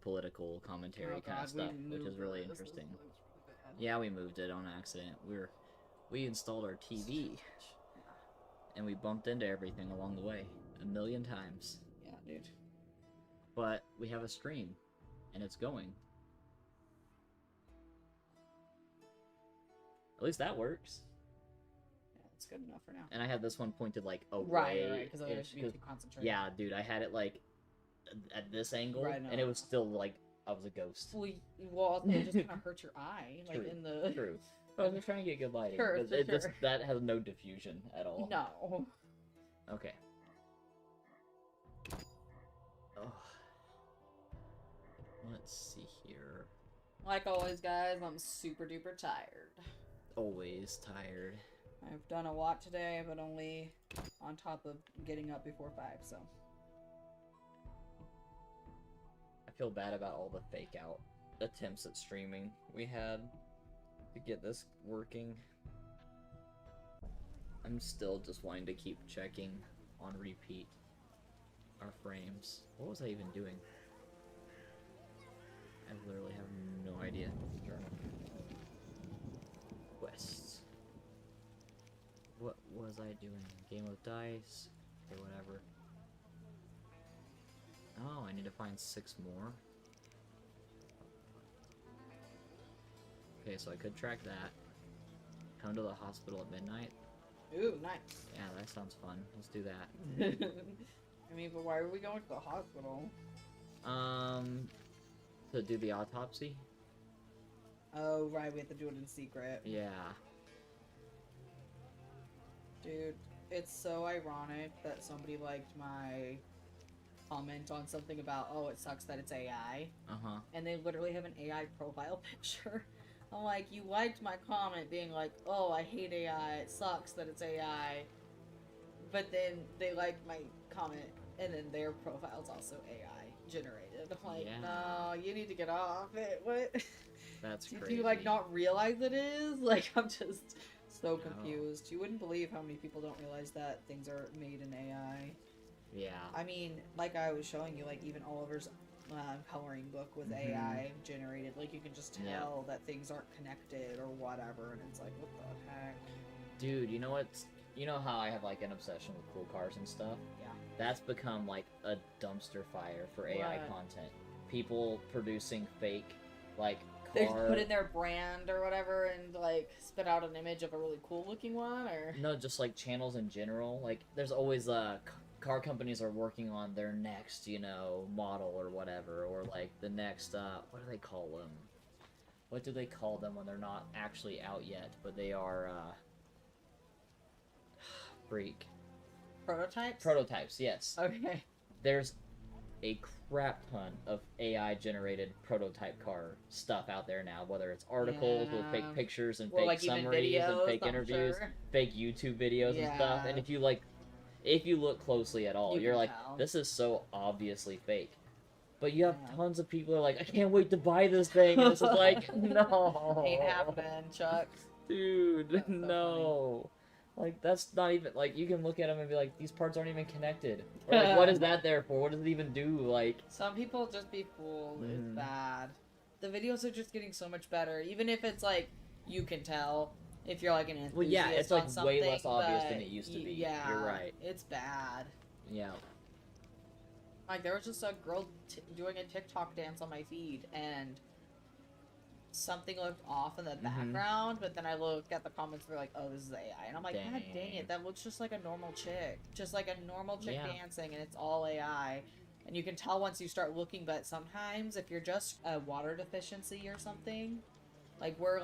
political commentary kind of stuff, which is really interesting. Yeah, we moved it on accident. We installed our TV, and we bumped into everything along the way a million times. Yeah, dude. But we have a stream, and it's going. At least that works. Yeah, it's good enough for now. And I had this one pointed like away. Right, because otherwise you'd be too concentrated. Yeah, dude, I had it like at this angle, Right, and it was still like I was a ghost. Well, it just kind of hurt your eye, like True, in the. True. I was just trying to get good lighting. Sure, but it just that has no diffusion at all. No. Okay. Oh. Let's see here. Like always, guys, I'm super duper tired. Always tired. I've done a lot today, but only on top of getting up before 5, so. I feel bad about all the fake out attempts at streaming we had to get this working. I'm still just wanting to keep checking on repeat our frames. What was I even doing? I literally have no idea. Journal. Quests. What was I doing? Game of dice? Okay, whatever. Oh, I need to find 6 more. Okay, so I could track that. Come to the hospital at midnight. Ooh, nice. Yeah, that sounds fun. Let's do that. I mean, but why are we going to the hospital? To do the autopsy? Oh, right, we have to do it in secret. Yeah. Dude, it's so ironic that somebody liked my comment on something about, oh, it sucks that it's AI. Uh-huh. And they literally have an AI profile picture. I'm like, you liked my comment being like, oh, I hate AI, it sucks that it's AI. But then they liked my comment, and then their profile's also AI generated. I'm like, Yeah. no, you need to get off it. What? That's Do crazy. you, like, not realize it is? Like, I'm just so No. confused. You wouldn't believe how many people don't realize that things are made in AI. Yeah. I mean, like I was showing you, like, even Oliver's coloring book with AI generated. Like, you can just tell that things aren't connected or whatever, and it's like, what the heck? Dude, you know what's... You know how I have, like, an obsession with cool cars and stuff? Yeah. That's become, like, a dumpster fire for AI What? content. People producing fake, like, They car... put in their brand or whatever and, like, spit out an image of a really cool looking one, or... No, just, like, channels in general. Like, there's always, car companies are working on their next, you know, model or whatever, or, like, the next, what do they call them? What do they call them when they're not actually out yet, but they are, freak. Prototypes? Prototypes, yes. Okay. There's a crap ton of AI-generated prototype car stuff out there now, whether it's articles with fake Yeah. pictures and Or, fake like, even summaries and videos, fake I'm interviews, sure. fake YouTube videos and stuff, Yeah. and if you look closely at all, You you're can like, tell. this is so obviously fake. But you have Yeah. tons of people who are like, I can't wait to buy this thing, and it's just like, no. Ain't happening, Chuck. Dude, That's so no. Like, that's not even, like, you can look at them and be like, these parts aren't even connected. Or, like, what is that there for? What does it even do? Like, Some people just be fooled. It's Mhm. bad. The videos are just getting so much better. Even if it's like, you can tell if you're like an enthusiast well, yeah, it's, on like, something, way less obvious but than it used to be. Yeah, You're right. It's bad. Yeah. Like, there was just a girl doing a TikTok dance on my feed, and something looked off in the background, but then I looked at the comments and were like, oh, this is AI. And I'm like, God dang Dang. it, that looks just like a normal chick. Just like a normal chick Yeah. dancing, and it's all AI. And you can tell once you start looking, but sometimes if you're just a water deficiency or something, we're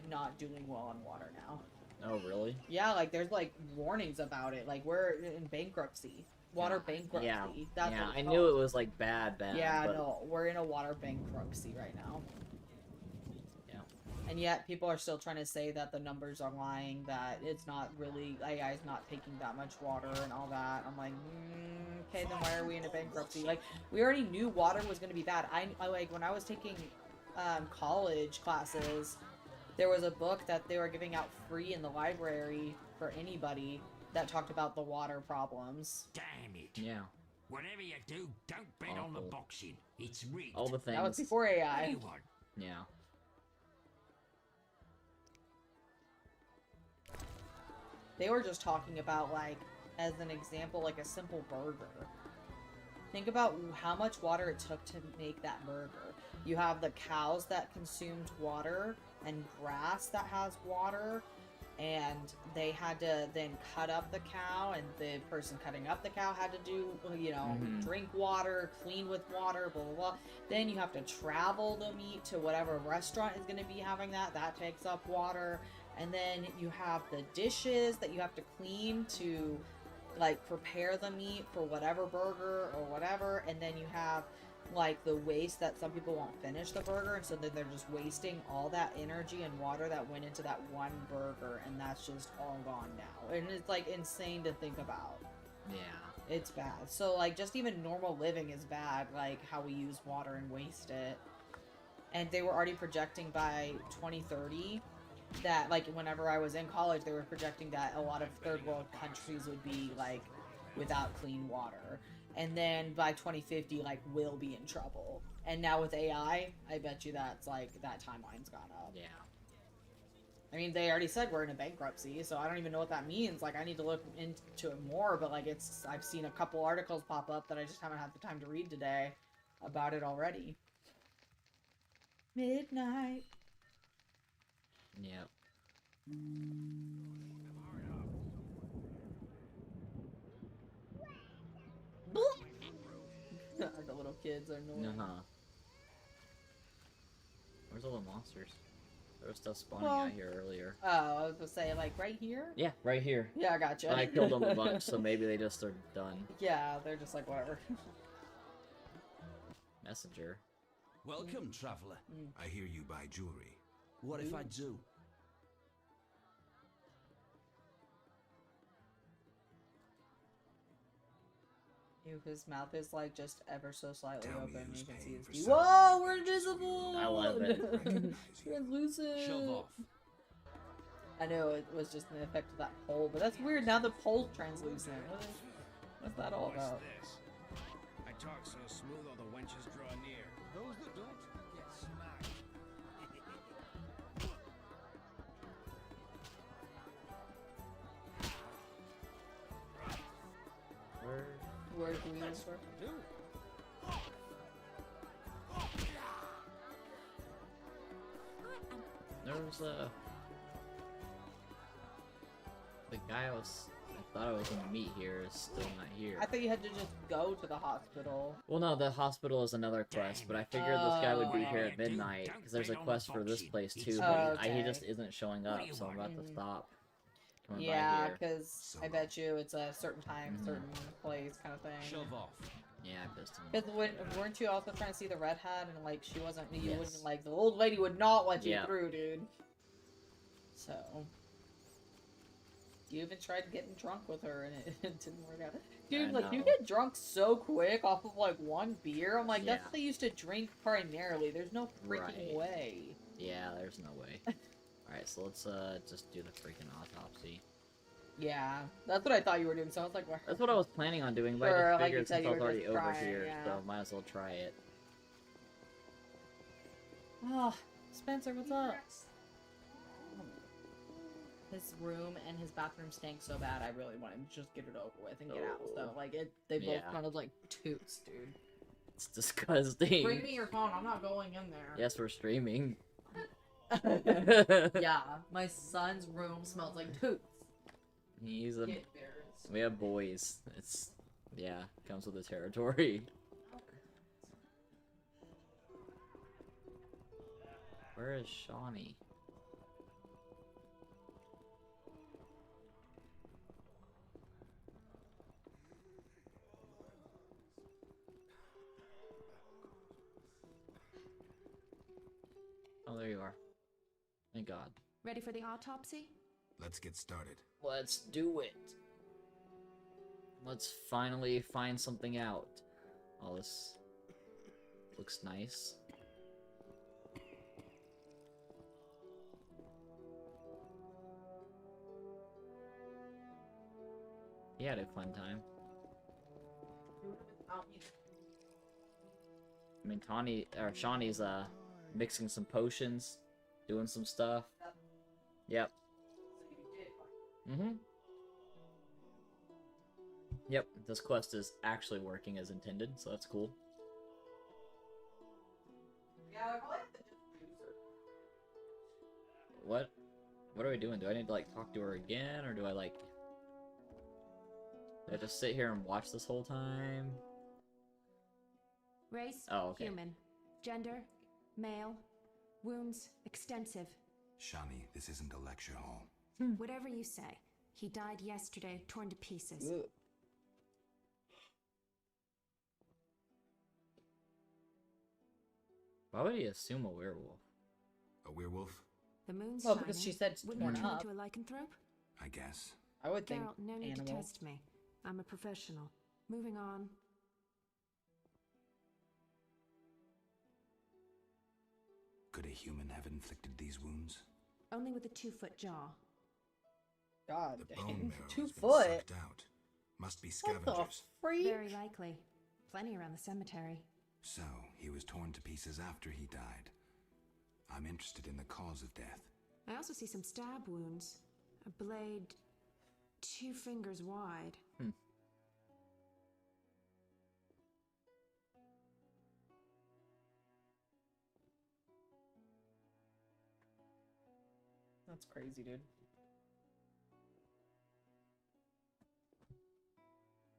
not doing well on water now. Oh, really? Yeah, like there's like warnings about it. Like we're in bankruptcy. Water bankruptcy. Yeah. That's Yeah, what it's I called. knew it was, like, bad. Yeah, but... no, we're in a water bankruptcy right now. Yeah. And yet people are still trying to say that the numbers are lying, that it's not really, AI is not taking that much water and all that. I'm like, okay, then why are we in a bankruptcy? Like, we already knew water was going to be bad. I like, when I was taking college classes, there was a book that they were giving out free in the library for anybody that talked about the water problems. Damn it. Yeah. Whatever you do, don't bet on the Awful. boxing. It's rigged. All the things. That was before What do AI. you want? Yeah. They were just talking about, like, as an example, like a simple burger. Think about how much water it took to make that burger. You have the cows that consumed water and grass that has water, and they had to then cut up the cow, and the person cutting up the cow had to do, you know, Mhm. drink water, clean with water, blah, blah, blah. Then you have to travel the meat to whatever restaurant is going to be having that. That takes up water. And then you have the dishes that you have to clean to, like, prepare the meat for whatever burger or whatever. And then you have, like, the waste that some people won't finish the burger, and so then they're just wasting all that energy and water that went into that one burger, and that's just all gone now. And it's, like, insane to think about. Yeah. It's bad. So, like, just even normal living is bad, like how we use water and waste it. And they were already projecting by 2030 that, like, whenever I was in college, they were projecting that a lot of third world countries would be, like, without clean water. And then by 2050, like, we'll be in trouble. And now with AI, I bet you that's, like, that timeline's gone up. Yeah. I mean, they already said we're in a bankruptcy, so I don't even know what that means. Like, I need to look into it more, but, like, I've seen a couple articles pop up that I just haven't had the time to read today about it already. Midnight. Yep. The little kids are annoying. Uh-huh. Where's all the monsters? There was stuff spawning Well- out here earlier. Oh, I was gonna say, like, right here? Yeah, right here. Yeah, I gotcha. I killed them a bunch, so maybe they just are done. Yeah, they're just like, whatever. Messenger. Welcome, traveler. I hear you buy jewelry. What if I do? Ew, his mouth is, like, just ever so slightly Tell me open. who's You can see paying his for teeth. something. Whoa, we're invisible! I love it. Recognize you. Translucent. Shove off. I know it was just an effect of that pole, but that's weird. Now the pole's translucent. What's that all What's about? this? I talk so smooth all the wenches draw near. Those that don't get smacked. Where? Where greens were? There was the guy I thought I was gonna meet here is still not here. I thought you had to just go to the hospital. Well, no, the hospital is another quest, but I figured this guy would be Oh. here at midnight because there's a quest for this place too, Oh, but he okay. just isn't showing What up, do you so I'm want? about to stop coming Yeah, by here. because I bet you it's a certain time, Mhm. certain place kind of thing. Shove off. Yeah, I pissed him. Because weren't you also trying to see the redhead and, like, she wasn't, you Yes. wouldn't, like, the old lady would not let you Yeah. through, dude. So. You even tried getting drunk with her and it didn't work out. Dude, I like, you know. get drunk so quick off of, like, one beer. I'm like, that's Yeah. what they used to drink primarily. There's no freaking Right. way. Yeah, there's no way. Alright, so let's just do the freaking autopsy. Yeah, that's what I thought you were doing, so I was like, That's what I was planning on doing, but Sure, I like just you figured said, since you I was were already just over trying, here, yeah. so might as well try it. Oh, Spencer, what's up? His room and his bathroom stank so bad, I really want him to just get it over with and get out. So, Oh. like, they both Yeah. kind of like toots, dude. It's disgusting. Bring me your phone. I'm not going in there. Yes, we're streaming. Yeah, my son's room smells like toots. He's a. Get embarrassed. We have boys. It's yeah, comes with the territory. Where is Shawnee? Oh, there you are. Thank God. Ready for the autopsy? Let's get started. Let's do it. Let's finally find something out. Oh, this looks nice. He had a fun time. I mean, Shawnee's mixing some potions, doing some stuff. Yep. Mm-hmm. Yep, this quest is actually working as intended, so that's cool. What? What are we doing? Do I need to, like, talk to her again, or do I just sit here and watch this whole time? Race, Oh, okay. human. Gender, male. Wounds, extensive. Shani, this isn't a lecture hall. Whatever you say. He died yesterday, torn to pieces. Ugh. Why would he assume a werewolf? A werewolf? The moon's Well, shining. because she said it's Wouldn't torn you turn up. into a lycanthrope? I guess. I would think Geralt, no need to animal. test me. I'm a professional. Moving on. Could a human have inflicted these wounds? Only with a 2-foot jaw. God The dang. bone marrow 2 has been foot. sucked out. Must be What the scavengers. freak? Very likely. Plenty around the cemetery. So, he was torn to pieces after he died. I'm interested in the cause of death. I also see some stab wounds. A blade 2 fingers wide. That's crazy, dude.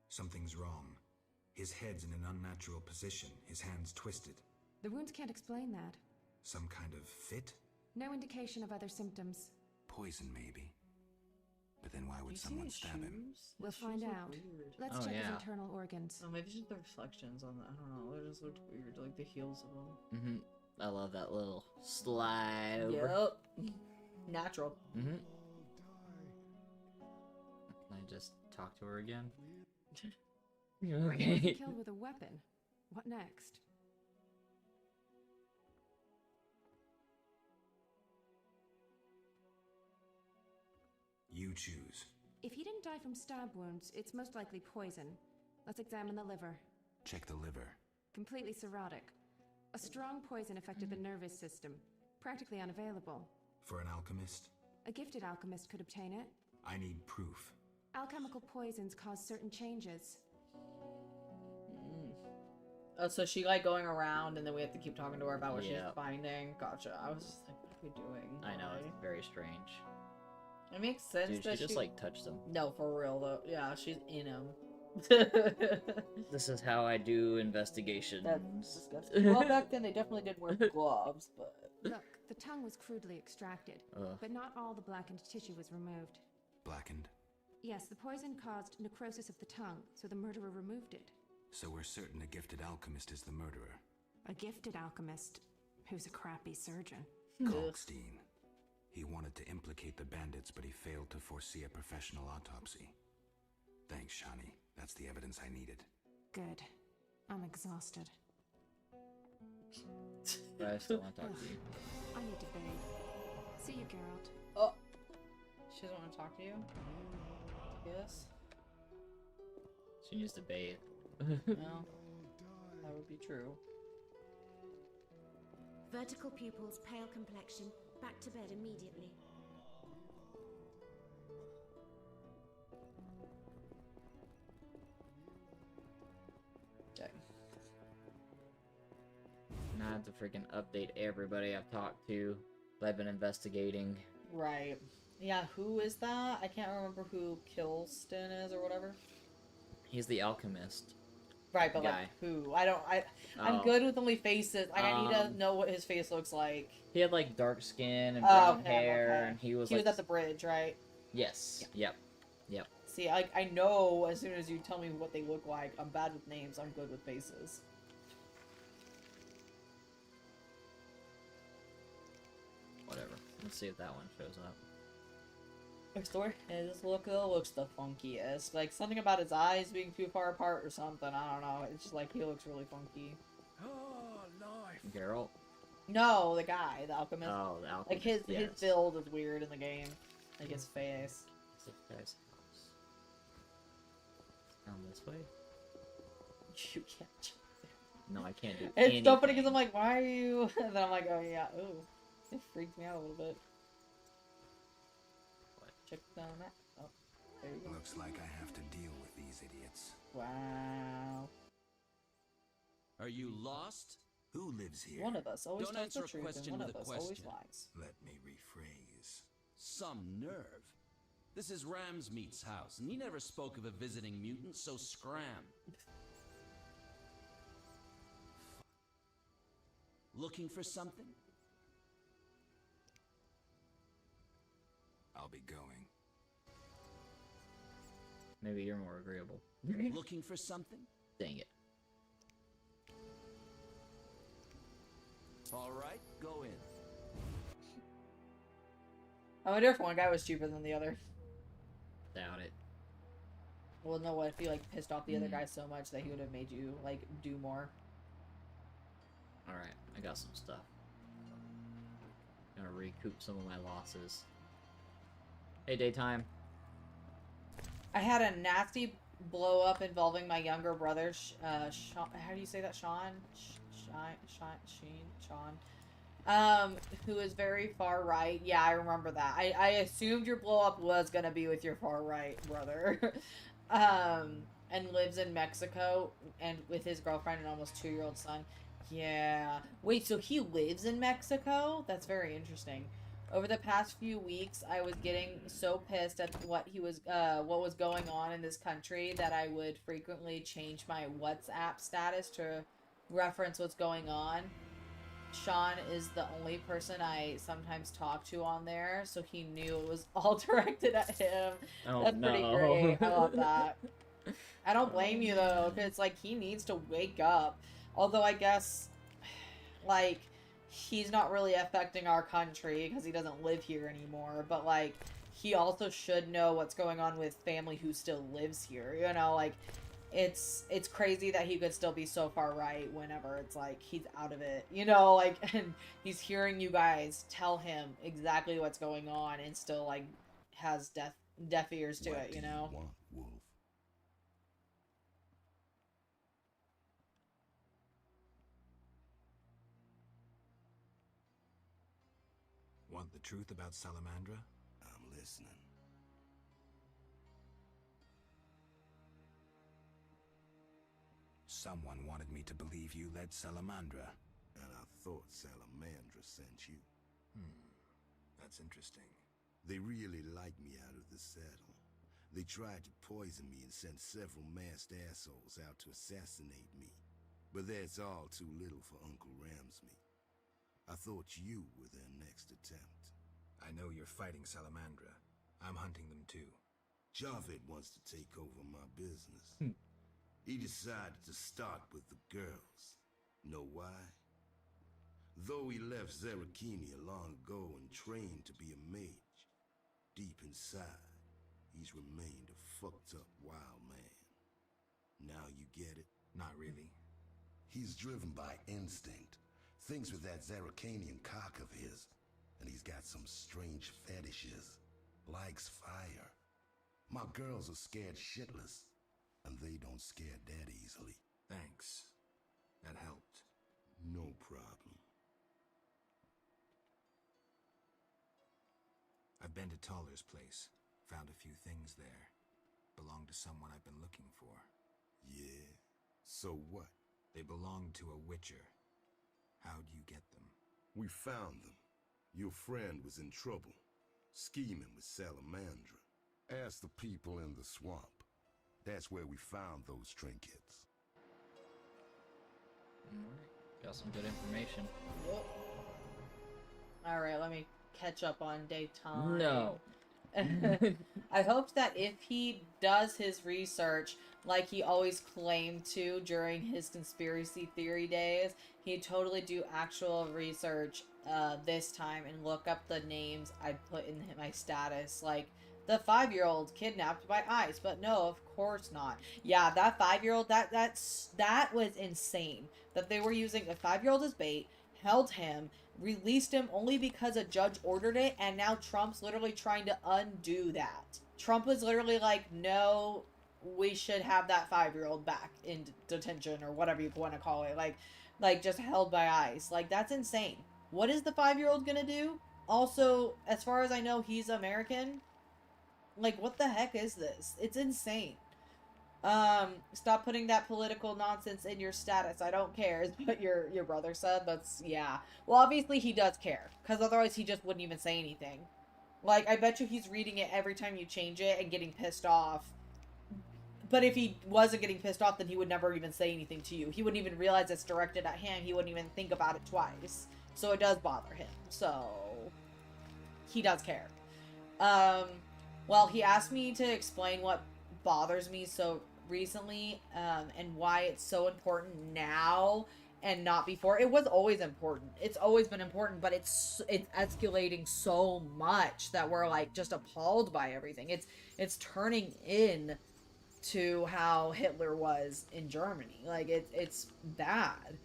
Something's wrong. His head's in an unnatural position, his hands twisted. The wounds can't explain that. Some kind of fit? No indication of other symptoms. Poison, maybe. But then why You would see someone his stab him? shoes? We'll His find shoes look out. weird. Let's Oh, check his yeah. internal organs. Oh, maybe it's just the reflections on the. I don't know. They just looked weird, like the heels of them. Mm-hmm. I love that little slide over. Yep. Natural. Mm-hmm. Can I just talk to her again? Okay. Killed with a weapon. What next? You choose. If he didn't die from stab wounds, it's most likely poison. Let's examine the liver. Check the liver. Completely cirrhotic. A strong poison affected the nervous system. Practically unavailable. For an alchemist, A gifted alchemist could obtain it. I need proof. Alchemical poisons cause certain changes. Oh, so she like going around, and then we have to keep talking to her about what Yeah. she's finding. Gotcha. I was just like, what are we doing? I know, Why? it's very strange. It makes sense Dude, she that just, like, touched him. No, for real though. Yeah, she's in him. This is how I do investigations. That's disgusting. Well, back then they definitely did wear gloves, but Look, the tongue was crudely extracted, Ugh. but not all the blackened tissue was removed. Blackened. Yes, the poison caused necrosis of the tongue, so the murderer removed it. So we're certain a gifted alchemist is the murderer. A gifted alchemist, who's a crappy surgeon. Kalkstein. He wanted to implicate the bandits, but he failed to foresee a professional autopsy. Thanks, Shani. That's the evidence I needed. Good. I'm exhausted. But I still want to talk to you. I need to bathe. See you, Geralt. oh, she doesn't want to talk to you. Yes. She needs to bathe. No, that would be true. Vertical pupils, pale complexion. Back to bed immediately. Dang. And I have to freaking update everybody I've talked to that I've been investigating. Right. Yeah. Who is that? I can't remember who Kilston is or whatever. He's the alchemist. Right, but Guy. like who? I'm Oh. good with only faces. Like I need to Um, know what his face looks like. He had like dark skin and Oh, brown okay, hair, okay. and he was He like was at the bridge, right? yes, yep. See, I know as soon as you tell me what they look like. I'm bad with names. I'm good with faces. Whatever. Let's see if that one shows up. Next door, his look looks the funkiest. Like something about his eyes being too far apart or something. I don't know. It's just like he looks really funky. Oh, life. Geralt. No, the guy, the alchemist. Oh, the alchemist. Like his yes. build is weird in the game. Like his face. This guy's house. Down this way. You can't jump there. No, I can't do It's anything. so funny because I'm like, why are you? And then I'm like, oh yeah, ooh, it freaked me out a little bit. What? Check the map. Oh, there you go. Looks like I have to deal with these idiots. Wow. Are you lost? Who lives here? One of us always Don't tells answer the a truth, question and one with of a us always question. lies. Let me rephrase. Some nerve. This is Ramsmeat's house, and he never spoke of a visiting mutant, so scram. Looking for something? I'll be going. Maybe you're more agreeable. Looking for something? Dang it. All right, go in. I wonder if one guy was cheaper than the other. Doubt it. Well, no, what if you like pissed off the other Hmm. guy so much that he would have made you like do more? Alright, I got some stuff. Gonna recoup some of my losses. Hey, daytime. I had a nasty blow up involving my younger brother, Sean. How do you say that, Sean? Sean. Who is very far right. Yeah, I remember that. I assumed your blow up was gonna be with your far right brother. And lives in Mexico and with his girlfriend and almost 2-year-old son. Yeah. Wait, so he lives in Mexico? That's very interesting. Over the past few weeks, I was getting so pissed at what was going on in this country that I would frequently change my WhatsApp status to reference what's going on. Sean is the only person I sometimes talk to on there, so he knew it was all directed at him. Oh, That's pretty no. great. I love that. I don't blame you though, because it's like he needs to wake up. Although I guess, like, he's not really affecting our country because he doesn't live here anymore. But like, he also should know what's going on with family who still lives here. You know, like, it's crazy that he could still be so far right whenever it's like he's out of it. You know, like, and he's hearing you guys tell him exactly what's going on and still like has deaf ears to it. You know. Want, Wolf? Want the truth about Salamandra? I'm listening. Someone wanted me to believe you led Salamandra. And I thought Salamandra sent you. That's interesting. They really like me out of the saddle. They tried to poison me and sent several masked assholes out to assassinate me. But that's all too little for Uncle Ramsmeat. I thought you were their next attempt. I know you're fighting Salamandra. I'm hunting them too. Javed wants to take over my business. He decided to start with the girls. Know why? Though he left Zerikini long ago and trained to be a mage, deep inside, he's remained a fucked up wild man. Now you get it? Not really. He's driven by instinct. Thinks with that Zerikanian cock of his. And he's got some strange fetishes. Likes fire. My girls are scared shitless. And they don't scare that easily. Thanks. That helped. No problem. I've been to Taller's place. Found a few things there. Belong to someone I've been looking for. Yeah? So what? They belong to a Witcher. How'd you get them? We found them. Your friend was in trouble. Scheming with Salamandra. Ask the people in the swamp. That's where we found those trinkets. Alright, got some good information. Yep. Alright, let me catch up on daytime. No. I hope that if he does his research like he always claimed to during his conspiracy theory days, he'd totally do actual research this time and look up the names I put in my status, like the 5-year-old kidnapped by ICE. But no, of course not. Yeah, that 5-year-old, that was insane. That they were using a 5-year-old as bait, held him, released him only because a judge ordered it, and now Trump's literally trying to undo that. Trump was literally like, no, we should have that 5-year-old back in detention or whatever you want to call it. Like just held by ICE. Like, that's insane. What is the 5-year-old gonna do? Also, as far as I know, he's American. Like, what the heck is this? It's insane. Stop putting that political nonsense in your status. I don't care, is what your brother said. That's, yeah. Well, obviously he does care, because otherwise he just wouldn't even say anything. Like, I bet you he's reading it every time you change it and getting pissed off. But if he wasn't getting pissed off, then he would never even say anything to you. He wouldn't even realize it's directed at him. He wouldn't even think about it twice. So it does bother him. So he does care. Well, he asked me to explain what bothers me so recently, and why it's so important now and not before. It was always important. It's always been important, but it's escalating so much that we're like just appalled by everything. It's turning in to how Hitler was in Germany. Like, it's bad.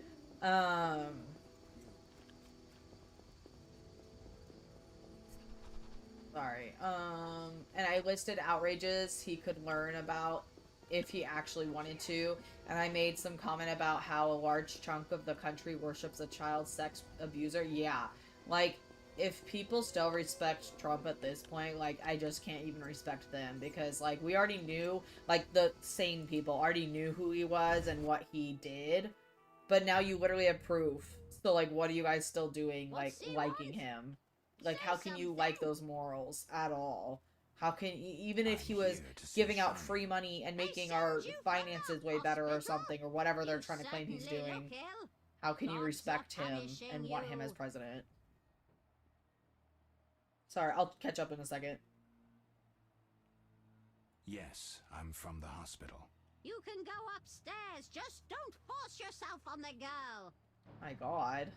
Sorry. And I listed outrages he could learn about if he actually wanted to. And I made some comment about how a large chunk of the country worships a child sex abuser. Yeah. Like, if people still respect Trump at this point, like, I just can't even respect them. Because, like, we already knew, like, the sane people already knew who he was and what he did. But now you literally have proof. So, like, what are you guys still doing, like, liking him? Like, how can you like those morals at all? How can, even if he was giving out free money and making our finances way better or something, or whatever they're trying to claim he's doing, how can you respect him and want him as president? Sorry, I'll catch up in a second. Yes, I'm from the hospital. You can go upstairs. Just don't force yourself on the girl. My God.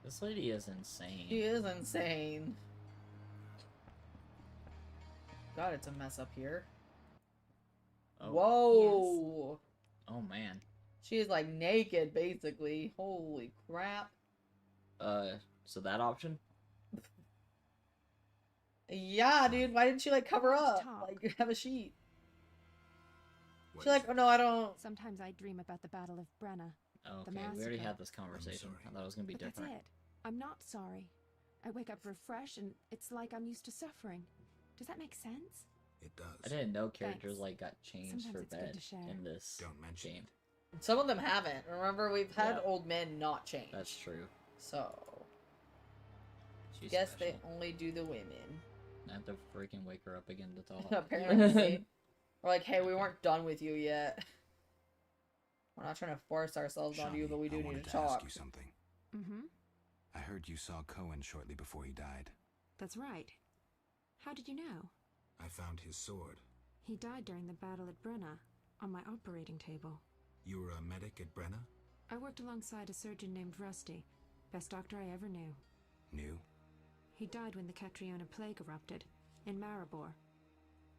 This lady is insane. She is insane. God, it's a mess up here. Oh. Whoa! Oh, man. She is, like, naked, basically. Holy crap. So that option? Yeah, dude, why didn't she, like, cover up? Like, have a sheet. She's like, oh, no, I don't... Sometimes I dream about the Battle of Brenna. Okay, we already had this conversation. I thought it was gonna be But different. that's it. I'm not sorry. I wake up refreshed, and it's like I'm used to suffering. Does that make sense? It does. I didn't know characters, like, got changed Sometimes for it's good bed to share. in this Don't mention game. Some of them haven't. Remember, we've had Yeah. old men not change. That's true. So... She's guess special. they only do the women. I have to freaking wake her up again to talk. Apparently. We're like, hey, we weren't done with you yet. We're not trying to force ourselves on you, but we do I need wanted to to ask talk. you something. Mm-hmm. I heard you saw Cohen shortly before he died. That's right. How did you know? I found his sword. He died during the battle at Brenna, on my operating table. You were a medic at Brenna? I worked alongside a surgeon named Rusty, best doctor I ever knew. Knew? He died when the Catriona plague erupted, in Maribor.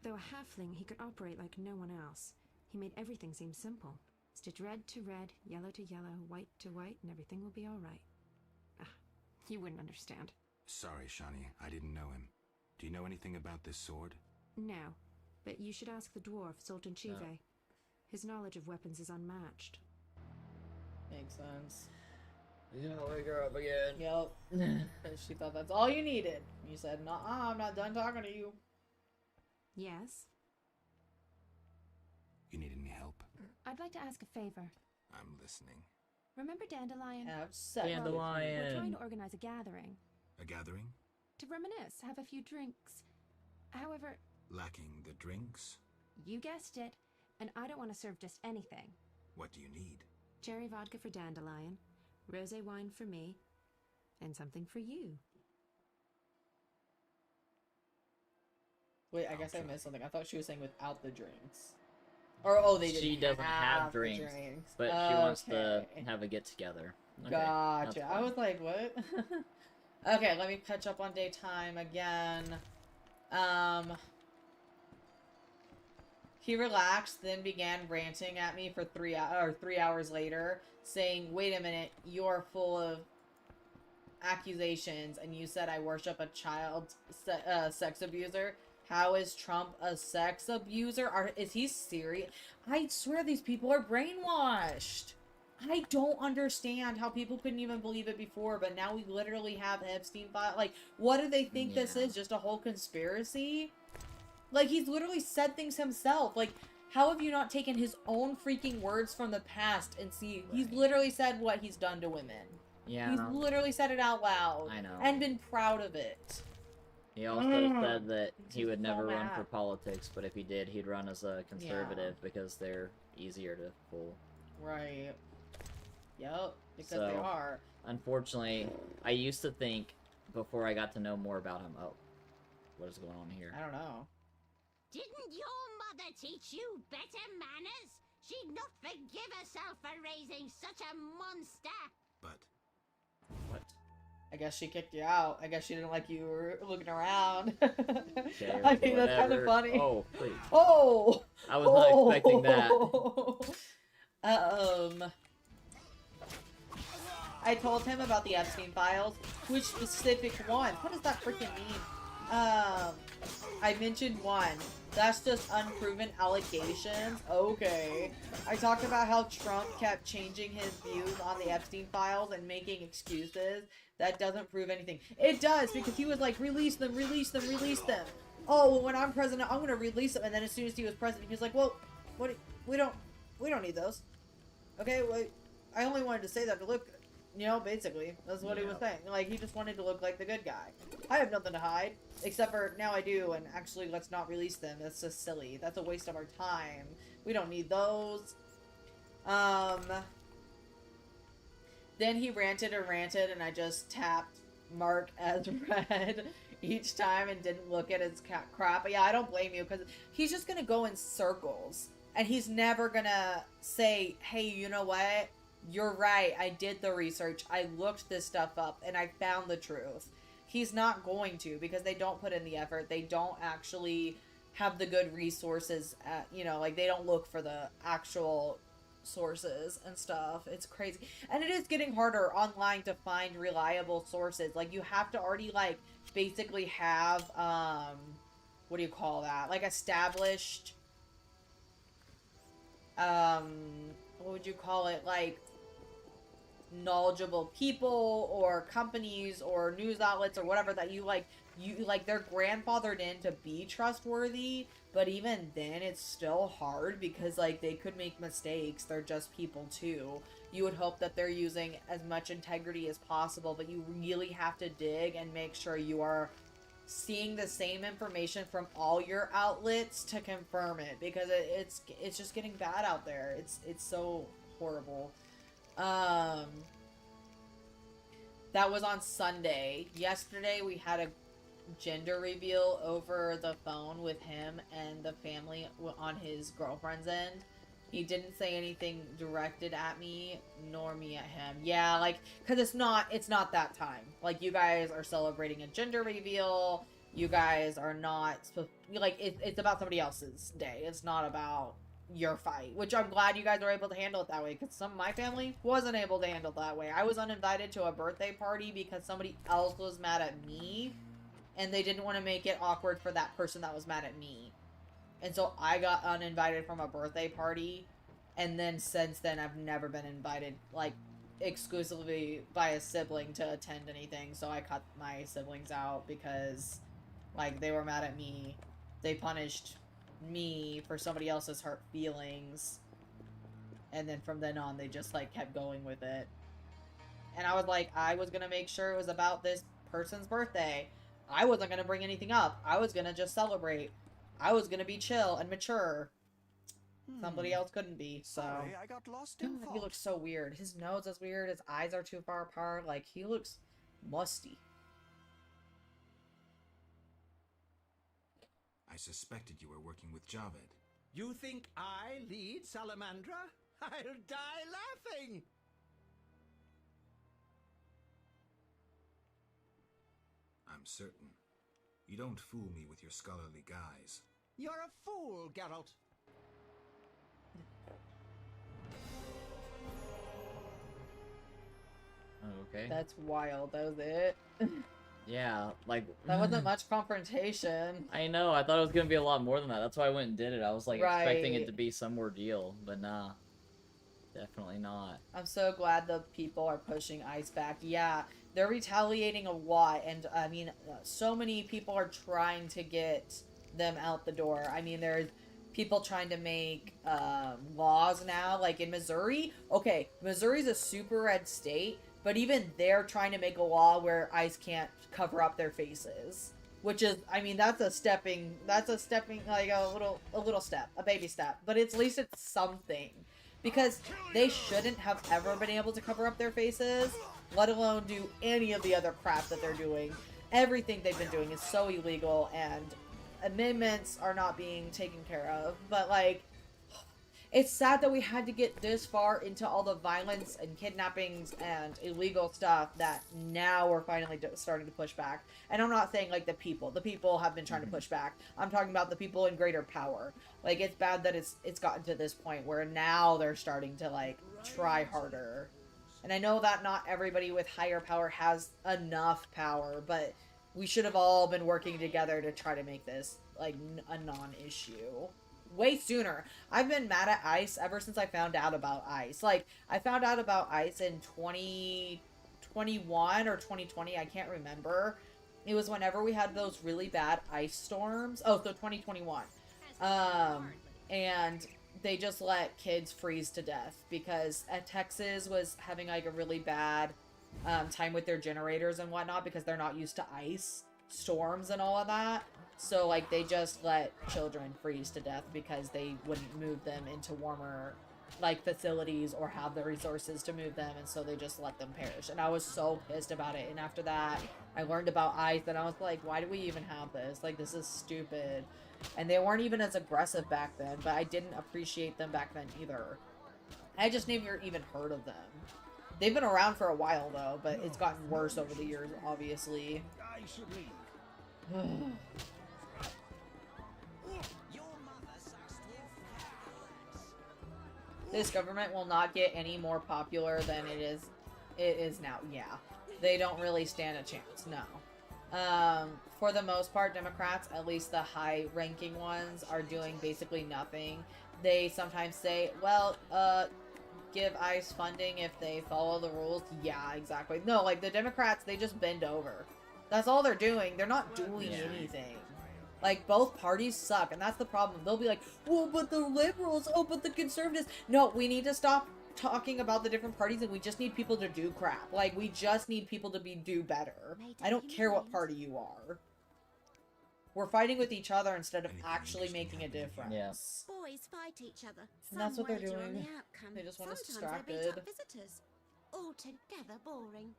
Though a halfling, he could operate like no one else. He made everything seem simple. Stitch red to red, yellow to yellow, white to white, and everything will be all right. Ah, you wouldn't understand. Sorry, Shani, I didn't know him. Do you know anything about this sword? No, but you should ask the dwarf, Sultan Chive. No. His knowledge of weapons is unmatched. Makes sense. Yeah, wake her up again. Yep. She thought that's all you needed. You said, "Nuh-uh, I'm not done talking to you." Yes? You need any help? I'd like to ask a favor. I'm listening. Remember Dandelion? Have sex. We're trying Dandelion. to organize a gathering. A gathering? To reminisce, have a few drinks. However, Lacking the drinks? you guessed it, and I don't want to serve just anything. What do you need? Cherry vodka for Dandelion, rosé wine for me, and something for you. Wait, I guess I missed something. I thought she was saying without the drinks. Or, oh, they didn't She doesn't have the drinks, but she wants to Okay. have a get together. Okay, Gotcha. that's I fine. was like, what? Okay, let me catch up on daytime again. He relaxed, then began ranting at me for 3 hours later, saying, "Wait a minute, you're full of accusations, and you said I worship a child sex abuser. How is Trump a sex abuser? Is he serious? I swear these people are brainwashed. I don't understand how people couldn't even believe it before, but now we literally have Epstein file. Like, what do they think this is? Just a whole conspiracy? Like, he's literally said things himself. Like, how have you not taken his own freaking words from the past and see? He's literally said what he's done to women. Yeah. He's literally said it out loud. I know. And been proud of it. He also said that he would never run for politics, but if he did, he'd run as a conservative because they're easier to fool. Right. Yep, because they are. Unfortunately, I used to think, before I got to know more about him, oh, what is going on here? I don't know. Didn't your mother teach you better manners? She'd not forgive herself for raising such a monster. But... What? I guess she kicked you out. I guess she didn't like you were looking around. Okay, I think that's kind of funny. Oh, please. Oh! I was not expecting that. I told him about the Epstein files. Which specific one? What does that freaking mean? I mentioned one. That's just unproven allegations. Okay. I talked about how Trump kept changing his views on the Epstein files and making excuses. That doesn't prove anything. It does, because he was like, release them, release them, release them. Oh, well, when I'm president, I'm gonna release them. And then as soon as he was president, he was like, well, we don't need those. Okay, wait, I only wanted to say that to look good. You know, basically, that's what he was saying. Like, he just wanted to look like the good guy. I have nothing to hide, except for now I do, and actually, let's not release them. That's just silly. That's a waste of our time. We don't need those. Then he ranted and ranted, and I just tapped Mark as read each time and didn't look at his crap. But yeah, I don't blame you, because he's just gonna go in circles, and he's never gonna say, hey, you know what? You're right, I did the research, I looked this stuff up, and I found the truth. He's not going to, because they don't put in the effort. They don't actually have the good resources, you know, like, they don't look for the actual sources and stuff. It's crazy. And it is getting harder online to find reliable sources. Like, you have to already, like, basically have, what do you call that? Like, established, what would you call it? Like, knowledgeable people or companies or news outlets or whatever that you they're grandfathered in to be trustworthy, but even then it's still hard because like they could make mistakes. They're just people too. You would hope that they're using as much integrity as possible, but you really have to dig and make sure you are seeing the same information from all your outlets to confirm it, because it's just getting bad out there. It's so horrible. That was on Sunday. Yesterday we had a gender reveal over the phone with him and the family on his girlfriend's end. He didn't say anything directed at me, nor me at him. Yeah, like, because it's not that time. Like, you guys are celebrating a gender reveal. You guys are not, like, it's about somebody else's day. It's not about your fight, which I'm glad you guys were able to handle it that way, because some of my family wasn't able to handle it that way. I was uninvited to a birthday party because somebody else was mad at me, and they didn't want to make it awkward for that person that was mad at me. And so I got uninvited from a birthday party, and then since then I've never been invited, like, exclusively by a sibling to attend anything. So I cut my siblings out because, like, they were mad at me. They punished me for somebody else's hurt feelings, and then from then on they just like kept going with it. And I was like, I was gonna make sure it was about this person's birthday. I wasn't gonna bring anything up. I was gonna just celebrate. I was gonna be chill and mature. Somebody else couldn't be. So Sorry, I got lost in he looks so weird. His nose is weird. His eyes are too far apart. Like, he looks musty. I suspected you were working with Javed. You think I lead Salamandra? I'll die laughing! I'm certain. You don't fool me with your scholarly guise. You're a fool, Geralt. Okay. That's wild. That was it. Yeah, like That wasn't much confrontation. I know. I thought it was gonna be a lot more than that. That's why I went and did it. I was like expecting it Right. to be some ordeal, but nah, definitely not. I'm so glad the people are pushing ICE back. Yeah, they're retaliating a lot, and I mean, so many people are trying to get them out the door. I mean, there's people trying to make laws now, like in Missouri. Okay, Missouri's a super red state, but even they're trying to make a law where ICE can't cover up their faces. Which is, I mean, that's a stepping, like a little step, a baby step. But at least it's something. Because they shouldn't have ever been able to cover up their faces, let alone do any of the other crap that they're doing. Everything they've been doing is so illegal, and amendments are not being taken care of. But, like, it's sad that we had to get this far into all the violence and kidnappings and illegal stuff that now we're finally starting to push back. And I'm not saying, like, the people. The people have been trying to push back. I'm talking about the people in greater power. Like, it's bad that it's gotten to this point where now they're starting to, like, try harder. And I know that not everybody with higher power has enough power, but we should have all been working together to try to make this, like, a non-issue. Way sooner. I've been mad at ICE ever since I found out about ICE. Like, I found out about ICE in 2021 or 2020. I can't remember. It was whenever we had those really bad ice storms. Oh, so 2021. And they just let kids freeze to death because Texas was having, like, a really bad time with their generators and whatnot because they're not used to ice storms and all of that. So, like, they just let children freeze to death because they wouldn't move them into warmer, like, facilities or have the resources to move them, and so they just let them perish. And I was so pissed about it. And after that, I learned about ICE, and I was like, why do we even have this? Like, this is stupid. And they weren't even as aggressive back then, but I didn't appreciate them back then either. I just never even heard of them. They've been around for a while, though, but it's gotten worse over the years, obviously. I should leave. This government will not get any more popular than it is now. Yeah. They don't really stand a chance, no. For the most part, Democrats, at least the high-ranking ones, are doing basically nothing. They sometimes say, well, give ICE funding if they follow the rules. Yeah, exactly. No, like, the Democrats, they just bend over. That's all they're doing. They're not doing anything. Like, both parties suck, and that's the problem. They'll be like, well, but the liberals, oh, but the conservatives. No, we need to stop talking about the different parties, and we just need people to do crap. Like, we just need people to do better. I don't care what party you are. We're fighting with each other instead of actually making a difference. Yes. Boys fight each other. And that's what they're Some wager on doing. the outcome. They just want us Sometimes they beat distracted. up visitors. Altogether boring.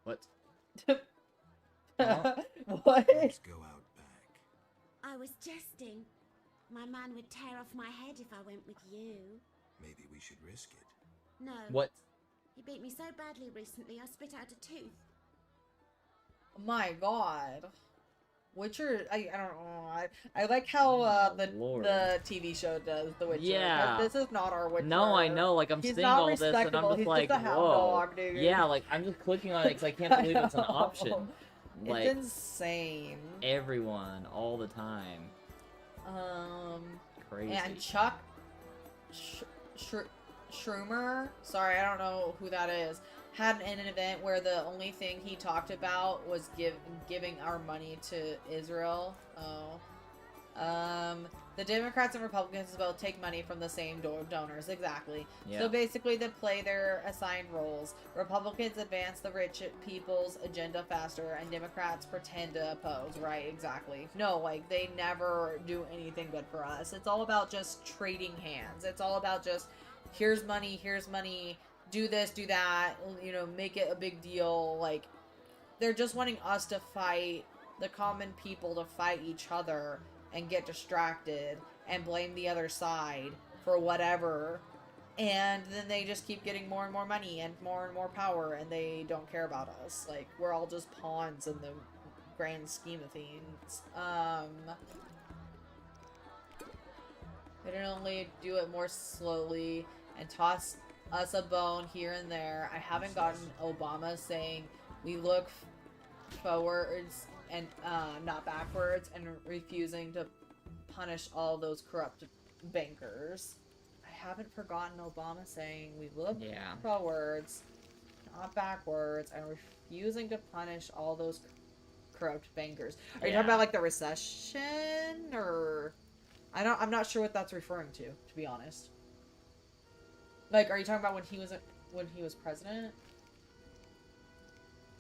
What? What? Let's go out back. I was jesting. My man would tear off my head if I went with you. Maybe we should risk it. No. What? He beat me so badly recently I spit out a tooth. My god. Witcher, I don't know. I like how Lord. the TV show does The Witcher. Yeah. This is not our Witcher. No, I know. Like, I'm He's seeing not all this, and I'm respectable. just He's like, just a hound whoa. dog, dude. Yeah, like, I'm just clicking on it because I can't believe it's an option. Like, It's insane. everyone, all the time. Crazy. And Chuck Schumer, sorry, I don't know who that is, had an event where the only thing he talked about was giving our money to Israel. The Democrats and Republicans both take money from the same donors, exactly. Yeah. So basically they play their assigned roles. Republicans advance the rich people's agenda faster, and Democrats pretend to oppose, right, exactly. No, like, they never do anything good for us. It's all about just trading hands. It's all about just, here's money, do this, do that, you know, make it a big deal. Like, they're just wanting us to fight, the common people to fight each other and get distracted and blame the other side for whatever, and then they just keep getting more and more money and more power, and they don't care about us. Like, we're all just pawns in the grand scheme of things. They can only do it more slowly and toss us a bone here and there. I haven't gotten Obama saying we look forwards and not backwards, and refusing to punish all those corrupt bankers. I haven't forgotten Obama saying we look forwards, not backwards, and refusing to punish all those corrupt bankers. Are you talking about like the recession, or I'm not sure what that's referring to be honest. Like, are you talking about when he was president?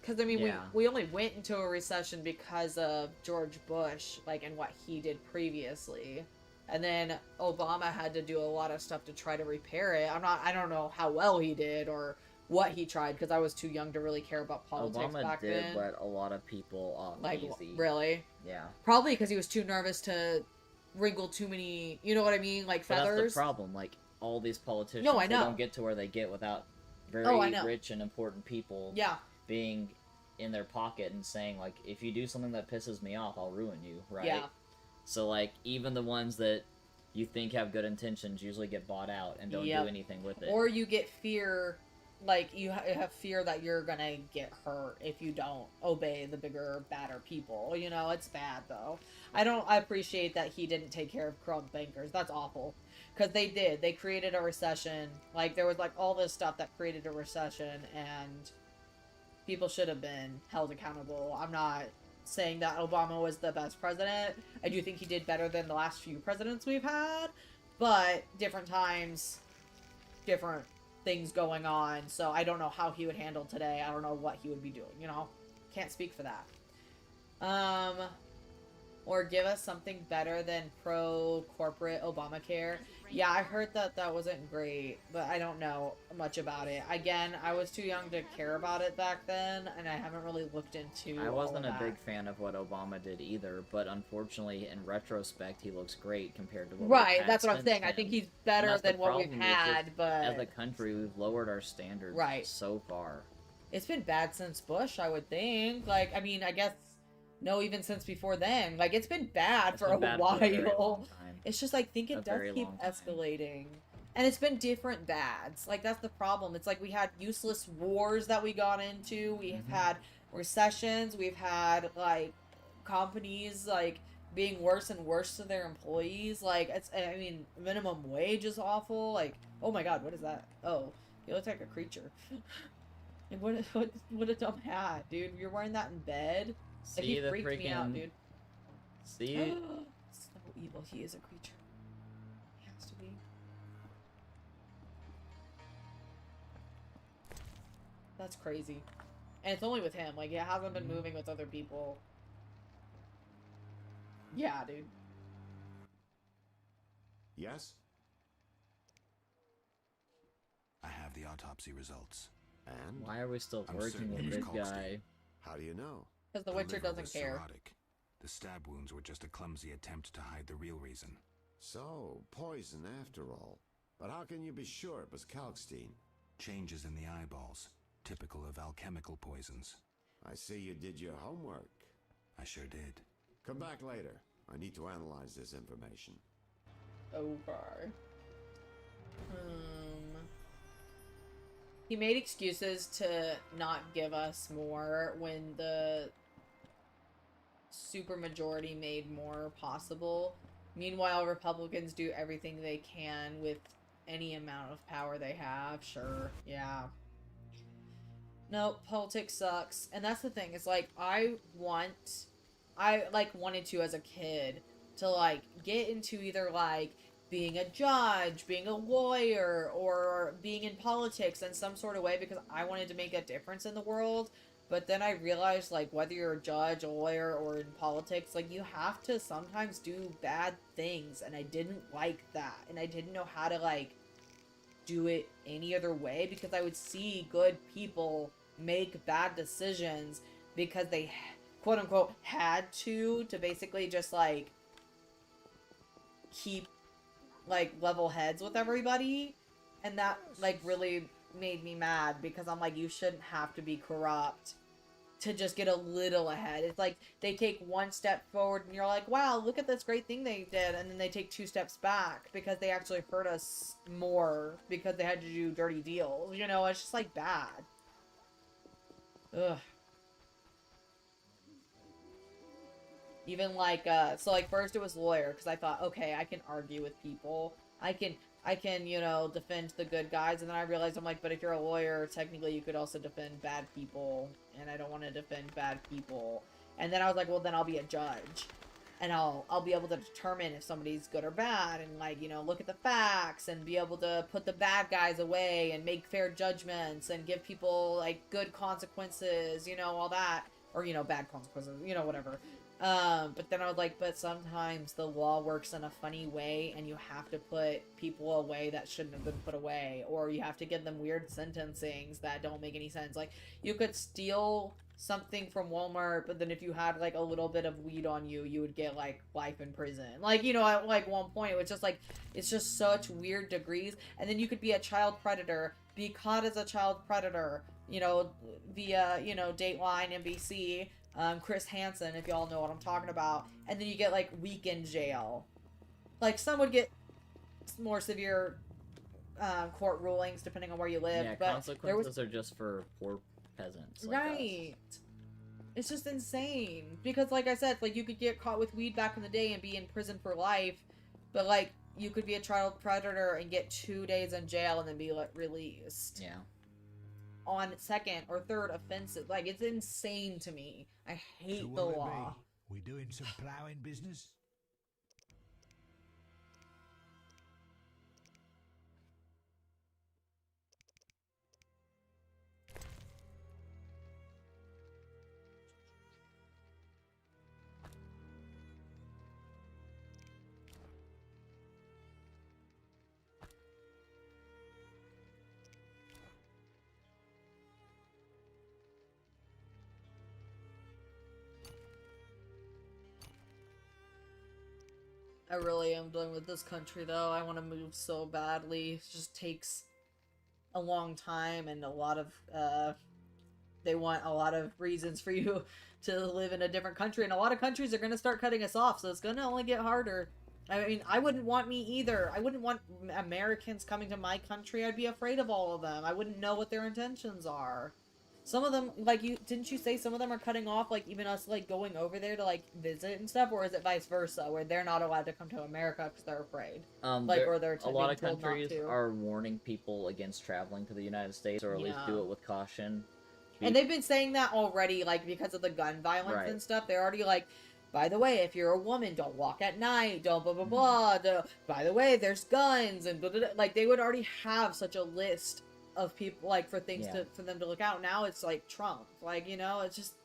Because I mean, we only went into a recession because of George Bush, like, and what he did previously, and then Obama had to do a lot of stuff to try to repair it. I don't know how well he did or what he tried, because I was too young to really care about politics back then. Obama did let a lot of people off easy. Really? Yeah. Probably because he was too nervous to wrinkle too many, you know what I mean, like feathers. But that's the problem. Like, all these politicians, they don't get to where they get without very rich and important people being in their pocket and saying, like, if you do something that pisses me off, I'll ruin you, right? Yeah. So, like, even the ones that you think have good intentions usually get bought out and don't do anything with it. Or you get fear, like, you have fear that you're gonna get hurt if you don't obey the bigger, badder people. You know, it's bad, though. I appreciate that he didn't take care of corrupt bankers. That's awful. Because they did. They created a recession. Like, there was, like, all this stuff that created a recession, and people should have been held accountable. I'm not saying that Obama was the best president. I do think he did better than the last few presidents we've had, but different times, different things going on, so I don't know how he would handle today. I don't know what he would be doing, you know? Can't speak for that. Or give us something better than pro-corporate Obamacare. Yeah, I heard that wasn't great, but I don't know much about it. Again, I was too young to care about it back then, and I haven't really looked into I wasn't a big fan of what Obama did either, but unfortunately, in retrospect, he looks great compared to what we've had that's what I'm saying. then. I think he's better than what we've had, but... As a country, we've lowered our standards so far. It's been bad since Bush, I would think. Like, I mean, I guess... No, even since before then. Like, it's been bad for a while. It's just, like, think it does keep escalating. And it's been different bads. Like, that's the problem. It's like we had useless wars that we got into. We've had recessions. We've had, like, companies, like, being worse and worse to their employees. Like, it's, I mean, minimum wage is awful. Like, oh my god, what is that? Oh, you look like a creature. And what a dumb hat, dude. You're wearing that in bed? See he the freaked me out, dude. See? So evil. He is a creature. He has to be. That's crazy. And it's only with him. Like, it hasn't been moving with other people. Yeah, dude. Yes? I have the autopsy results. And? Why are we still working with this guy? How do you know? Because the Witcher doesn't care. Cirrhotic. The stab wounds were just a clumsy attempt to hide the real reason. So, poison after all. But how can you be sure it was Kalkstein? Changes in the eyeballs, typical of alchemical poisons. I see you did your homework. I sure did. Come back later. I need to analyze this information. Okay. He made excuses to not give us more when the supermajority made more possible. Meanwhile, Republicans do everything they can with any amount of power they have. Sure, yeah. No, politics sucks. And that's the thing. It's like, I wanted to, as a kid, to, like, get into either, like, being a judge, being a lawyer, or being in politics in some sort of way because I wanted to make a difference in the world. But then I realized, like, whether you're a judge, a lawyer, or in politics, like, you have to sometimes do bad things, and I didn't like that. And I didn't know how to, like, do it any other way because I would see good people make bad decisions because they, quote-unquote, had to basically just, like, keep, like, level heads with everybody, and that, like, really made me mad, because I'm like, you shouldn't have to be corrupt to just get a little ahead. It's like, they take one step forward, and you're like, wow, look at this great thing they did, and then they take 2 steps back, because they actually hurt us more, because they had to do dirty deals, you know, it's just, like, bad. Ugh. Even like, so like first it was lawyer, because I thought, okay, I can argue with people. I can, you know, defend the good guys, and then I realized, I'm like, but if you're a lawyer, technically you could also defend bad people, and I don't want to defend bad people. And then I was like, well, then I'll be a judge. And I'll be able to determine if somebody's good or bad, and like, you know, look at the facts and be able to put the bad guys away and make fair judgments and give people like good consequences, you know, all that, or, you know, bad consequences, you know, whatever. But then I was like, but sometimes the law works in a funny way, and you have to put people away that shouldn't have been put away, or you have to give them weird sentencings that don't make any sense. Like, you could steal something from Walmart, but then if you had like a little bit of weed on you, you would get like life in prison. Like, you know, at like one point it was just like, it's just such weird degrees. And then you could be a child predator, be caught as a child predator, you know, via, you know, Dateline, NBC, Chris Hansen, if y'all know what I'm talking about, and then you get like weekend jail. Like, some would get more severe court rulings depending on where you live, Yeah, but consequences are just for poor peasants. Like right. It's just insane. Because like I said, like, you could get caught with weed back in the day and be in prison for life, but like, you could be a child predator and get 2 days in jail and then be like released. Yeah. On second or third offenses. Like, it's insane to me. I hate So the what'll it law. be? We doing some ploughing business? I really am done with this country, though. I want to move so badly. It just takes a long time and a lot of, they want a lot of reasons for you to live in a different country, and a lot of countries are going to start cutting us off, so it's going to only get harder. I mean, I wouldn't want me either. I wouldn't want Americans coming to my country. I'd be afraid of all of them. I wouldn't know what their intentions are. Some of them, like, didn't you say some of them are cutting off, like, even us, like, going over there to, like, visit and stuff? Or is it vice versa, where they're not allowed to come to America because they're afraid? Like, or they're a lot of being told not countries to. are warning people against traveling to the United States, or at least do Yeah. it with caution. And they've been saying that already, like, because of the gun violence Right. and stuff. They're already like, by the way, if you're a woman, don't walk at night, don't blah, blah, Mm-hmm. blah. By the way, there's guns, and blah, blah, blah. Like, they would already have such a list of people, like, for things Yeah. for them to look out. Now it's like Trump. Like, you know, it's just...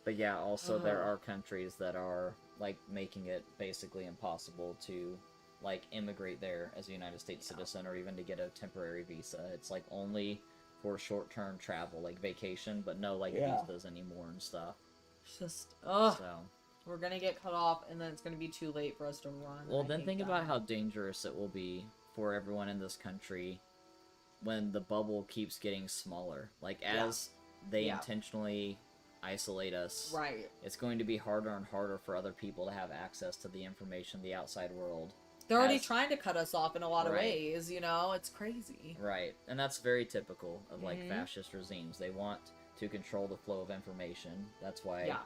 But yeah, also there Ugh. are countries that are, like, making it basically impossible to, like, immigrate there as a United States citizen, or even to get a temporary visa. It's, like, only for short-term travel, like vacation, but no, like, Yeah. visas anymore and stuff. It's just, ugh. So, We're gonna get cut off, and then it's gonna be too late for us to run. well, I then hate think that. about how dangerous it will be for everyone in this country when the bubble keeps getting smaller. Like, as they Yeah. intentionally isolate us, Right. it's going to be harder and harder for other people to have access to the information, the outside world. They're already as- trying to cut us off in a lot of Right. ways, you know? It's crazy. Right, and that's very typical of, like, Mhm. fascist regimes. They want to control the flow of information. That's why Yeah.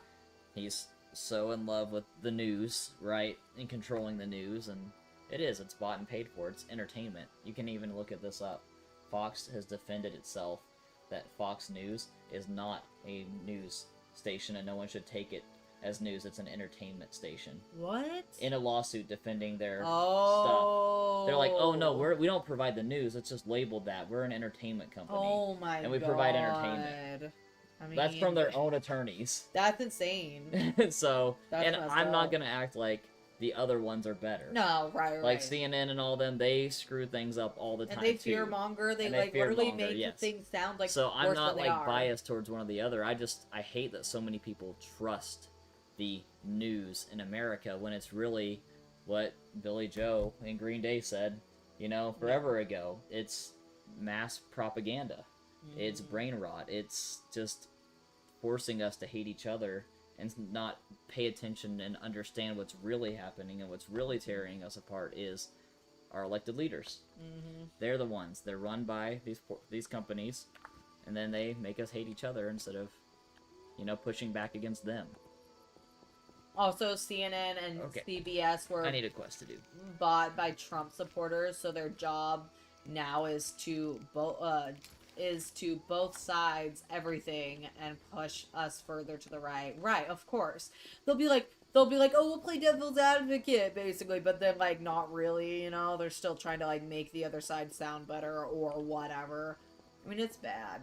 he's so in love with the news, right? And controlling the news, and it's bought and paid for. It's entertainment. You can even look at this up. Fox has defended itself that Fox News is not a news station, and no one should take it as news. It's an entertainment station. What? In a lawsuit defending their Oh. stuff. They're like, oh no, we don't provide the news. It's just labeled that. We're an entertainment company. Oh my god. And we provide entertainment. I mean, That's from their own attorneys. That's insane. So, That's and messed I'm not up. gonna act like the other ones are better. No, right. Like CNN and all them, they screw things up all the time And they too. fearmonger. They And like literally fearmonger, make yes. the things sound like So I'm worse not than they like are. biased towards one or the other. I hate that so many people trust the news in America when it's really what Billy Joe and Green Day said, forever ago. It's mass propaganda. It's brain rot. It's just forcing us to hate each other and not pay attention and understand what's really happening, and what's really tearing us apart is our elected leaders. Mm-hmm. They're the ones. They're run by these companies, and then they make us hate each other instead of, pushing back against them. Also, CNN and Okay. CBS were I need a quest to do. bought by Trump supporters, so their job now is to both sides everything and push us further to the right. Right, of course. They'll be like, oh, we'll play devil's advocate, basically, but then, like, not really, you know? They're still trying to, like, make the other side sound better or whatever. I mean, it's bad.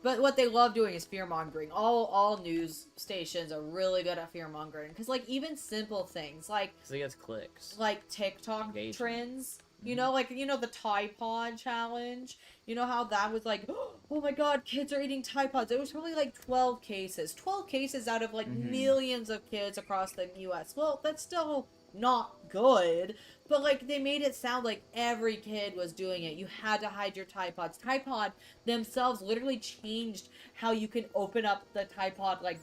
But what they love doing is fear-mongering. All news stations are really good at fear-mongering. Because, like, even simple things, like... Because it gets clicks. Like, TikTok Engagement. trends. You know, like, you know, the Tide Pod challenge? You know how that was like, oh my god, kids are eating Tide Pods. It was probably like 12 cases. 12 cases out of, like, millions of kids across the U.S. Well, that's still not good. But, like, they made it sound like every kid was doing it. You had to hide your Tide Pods. Tide Pod themselves literally changed how you can open up the Tide Pod, like,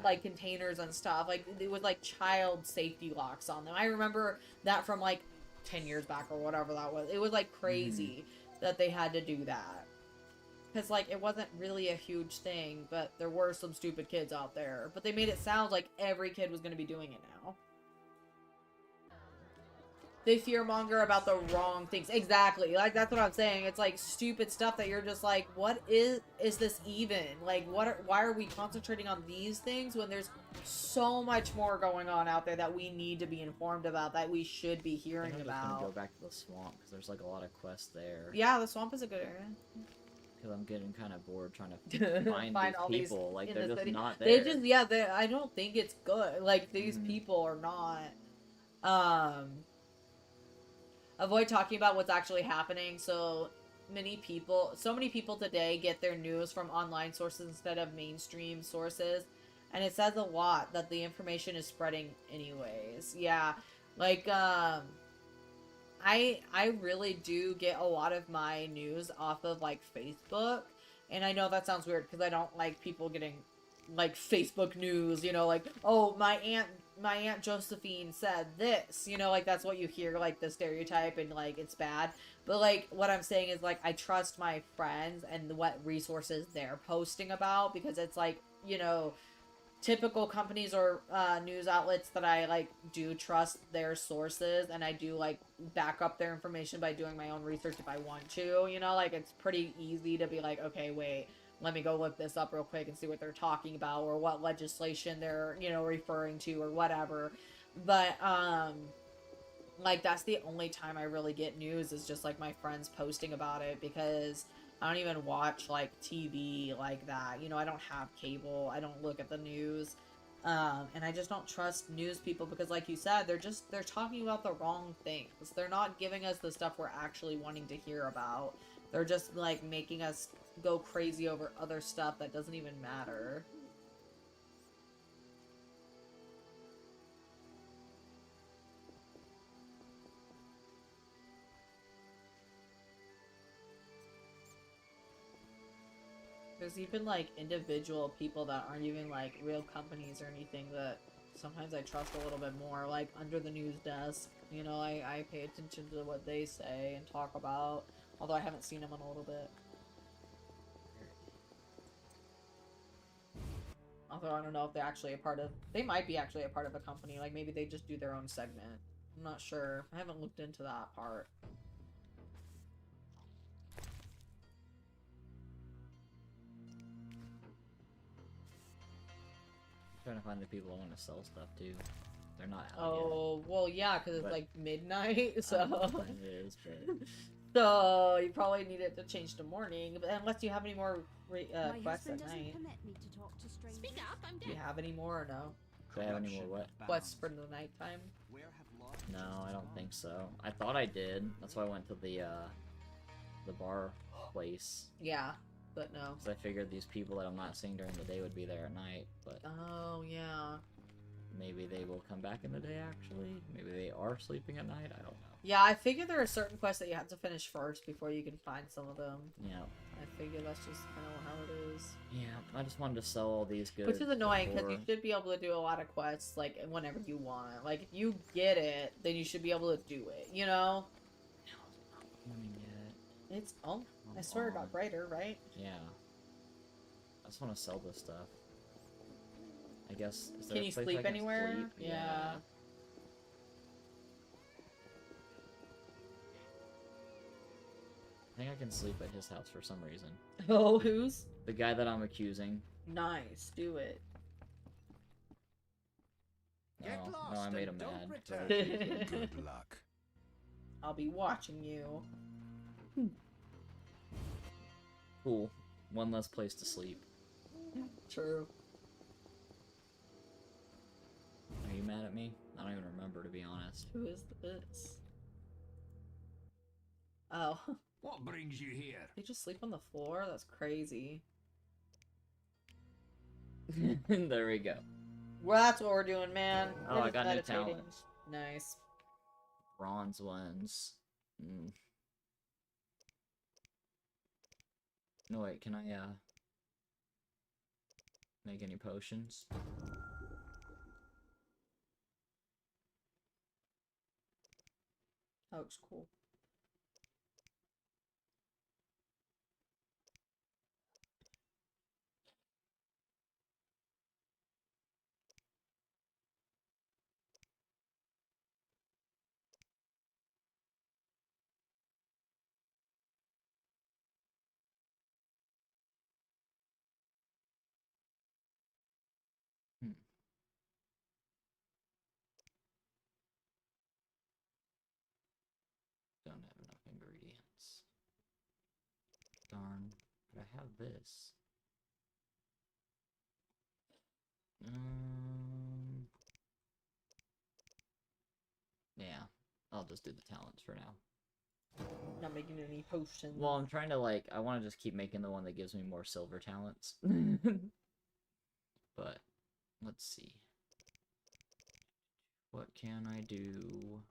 like containers and stuff. Like, it was, like, child safety locks on them. I remember that from, like, 10 years back or whatever that was. It was, like, crazy that they had to do that. Because, like, it wasn't really a huge thing, but there were some stupid kids out there. But they made it sound like every kid was going to be doing it now. They fearmonger about the wrong things. Exactly. Like, that's what I'm saying. It's, like, stupid stuff that you're just like, what is this even? Like, why are we concentrating on these things when there's so much more going on out there that we need to be informed about, that we should be hearing I'm about? just gonna go back to the swamp, because there's, like, a lot of quests there. Yeah, the swamp is a good area. Because I'm getting kind of bored trying to find these all people. Like, in they're the just city. not there. They just, yeah, I don't think it's good. Like, these people are not. Avoid talking about what's actually happening. So many people today get their news from online sources instead of mainstream sources. And it says a lot that the information is spreading anyways. Yeah. Like, I really do get a lot of my news off of, like, Facebook. And I know that sounds weird because I don't like people getting, like, Facebook news, you know, like, oh, my Aunt Josephine said this, you know, like, that's what you hear, like, the stereotype, and, like, it's bad. But, like, what I'm saying is, like, I trust my friends and what resources they're posting about, because it's, like, you know, typical companies or news outlets that I, like, do trust their sources, and I do, like, back up their information by doing my own research if I want to, you know, like, it's pretty easy to be like, okay, wait, let me go look this up real quick and see what they're talking about, or what legislation they're, you know, referring to, or whatever. But, like, that's the only time I really get news, is just, like, my friends posting about it, because I don't even watch, like, TV like that. You know, I don't have cable. I don't look at the news. And I just don't trust news people, because, like you said, they're talking about the wrong things. They're not giving us the stuff we're actually wanting to hear about. They're just, like, making us go crazy over other stuff that doesn't even matter. There's even, like, individual people that aren't even, like, real companies or anything that sometimes I trust a little bit more. Like, Under the News Desk, you know, I pay attention to what they say and talk about, although I haven't seen them in a little bit. Although I don't know if they're actually they might be actually a part of a company, like, maybe they just do their own segment. I'm not sure. I haven't looked into that part. Trying to find the people I want to sell stuff to. They're not out Oh, well, yeah, because it's, But- like, midnight, yet. so... I don't know when it is, but... So, you probably need it to change to morning, but unless you have any more My quests husband at doesn't night. permit me to talk to strangers. Speak up, I'm Do you deaf. have any more or no? Do I have any more what? Quests for the nighttime? No, I don't think so. I thought I did. That's why I went to the bar place. Yeah, but no. Because I figured these people that I'm not seeing during the day would be there at night, but Oh, yeah. maybe they will come back in the day, actually. Maybe they are sleeping at night, I don't know. Yeah, I figure there are certain quests that you have to finish first before you can find some of them. Yeah. I figure that's just kind of how it is. Yeah, I just wanted to sell all these goods. Which is annoying, because you before- should be able to do a lot of quests, like, whenever you want. Like, if you get it, then you should be able to do it, you know? Morning yet. It's, oh, I swear it got brighter, right? Yeah. I just want to sell this stuff. I guess. Is there Can a you place I sleep can anywhere? sleep? Yeah. I think I can sleep at his house for some reason. Oh, who's? The guy that I'm accusing. Nice. Do it. Get Oh, lost no, I made him and don't mad. return. Good luck. I'll be watching you. Cool. One less place to sleep. True. Are you mad at me? I don't even remember, to be honest. Who is this? Oh. What brings you here? They just sleep on the floor? That's crazy. There we go. Well, that's what we're doing, man. Oh, We're I just got new meditating. talents. Nice. Bronze ones. No, wait, can I, make any potions? That looks cool. Don't have enough ingredients. Darn. But I have this. Yeah. I'll just do the talents for now. Not making any potions. Well, I'm trying to, like, I want to just keep making the one that gives me more silver talents. But, let's see. What can I do?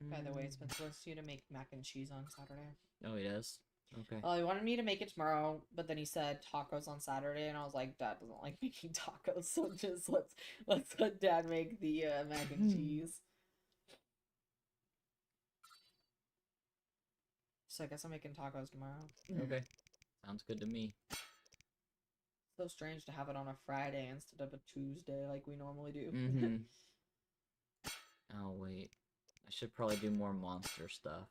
By the way, Spencer wants you to make mac and cheese on Saturday. Oh, he does? Okay. Well, he wanted me to make it tomorrow, but then he said tacos on Saturday, and I was like, Dad doesn't like making tacos, so just let's let Dad make the mac and cheese. So I guess I'm making tacos tomorrow. Okay. Sounds good to me. So strange to have it on a Friday instead of a Tuesday like we normally do. Mm-hmm. Oh, wait. I should probably do more monster stuff.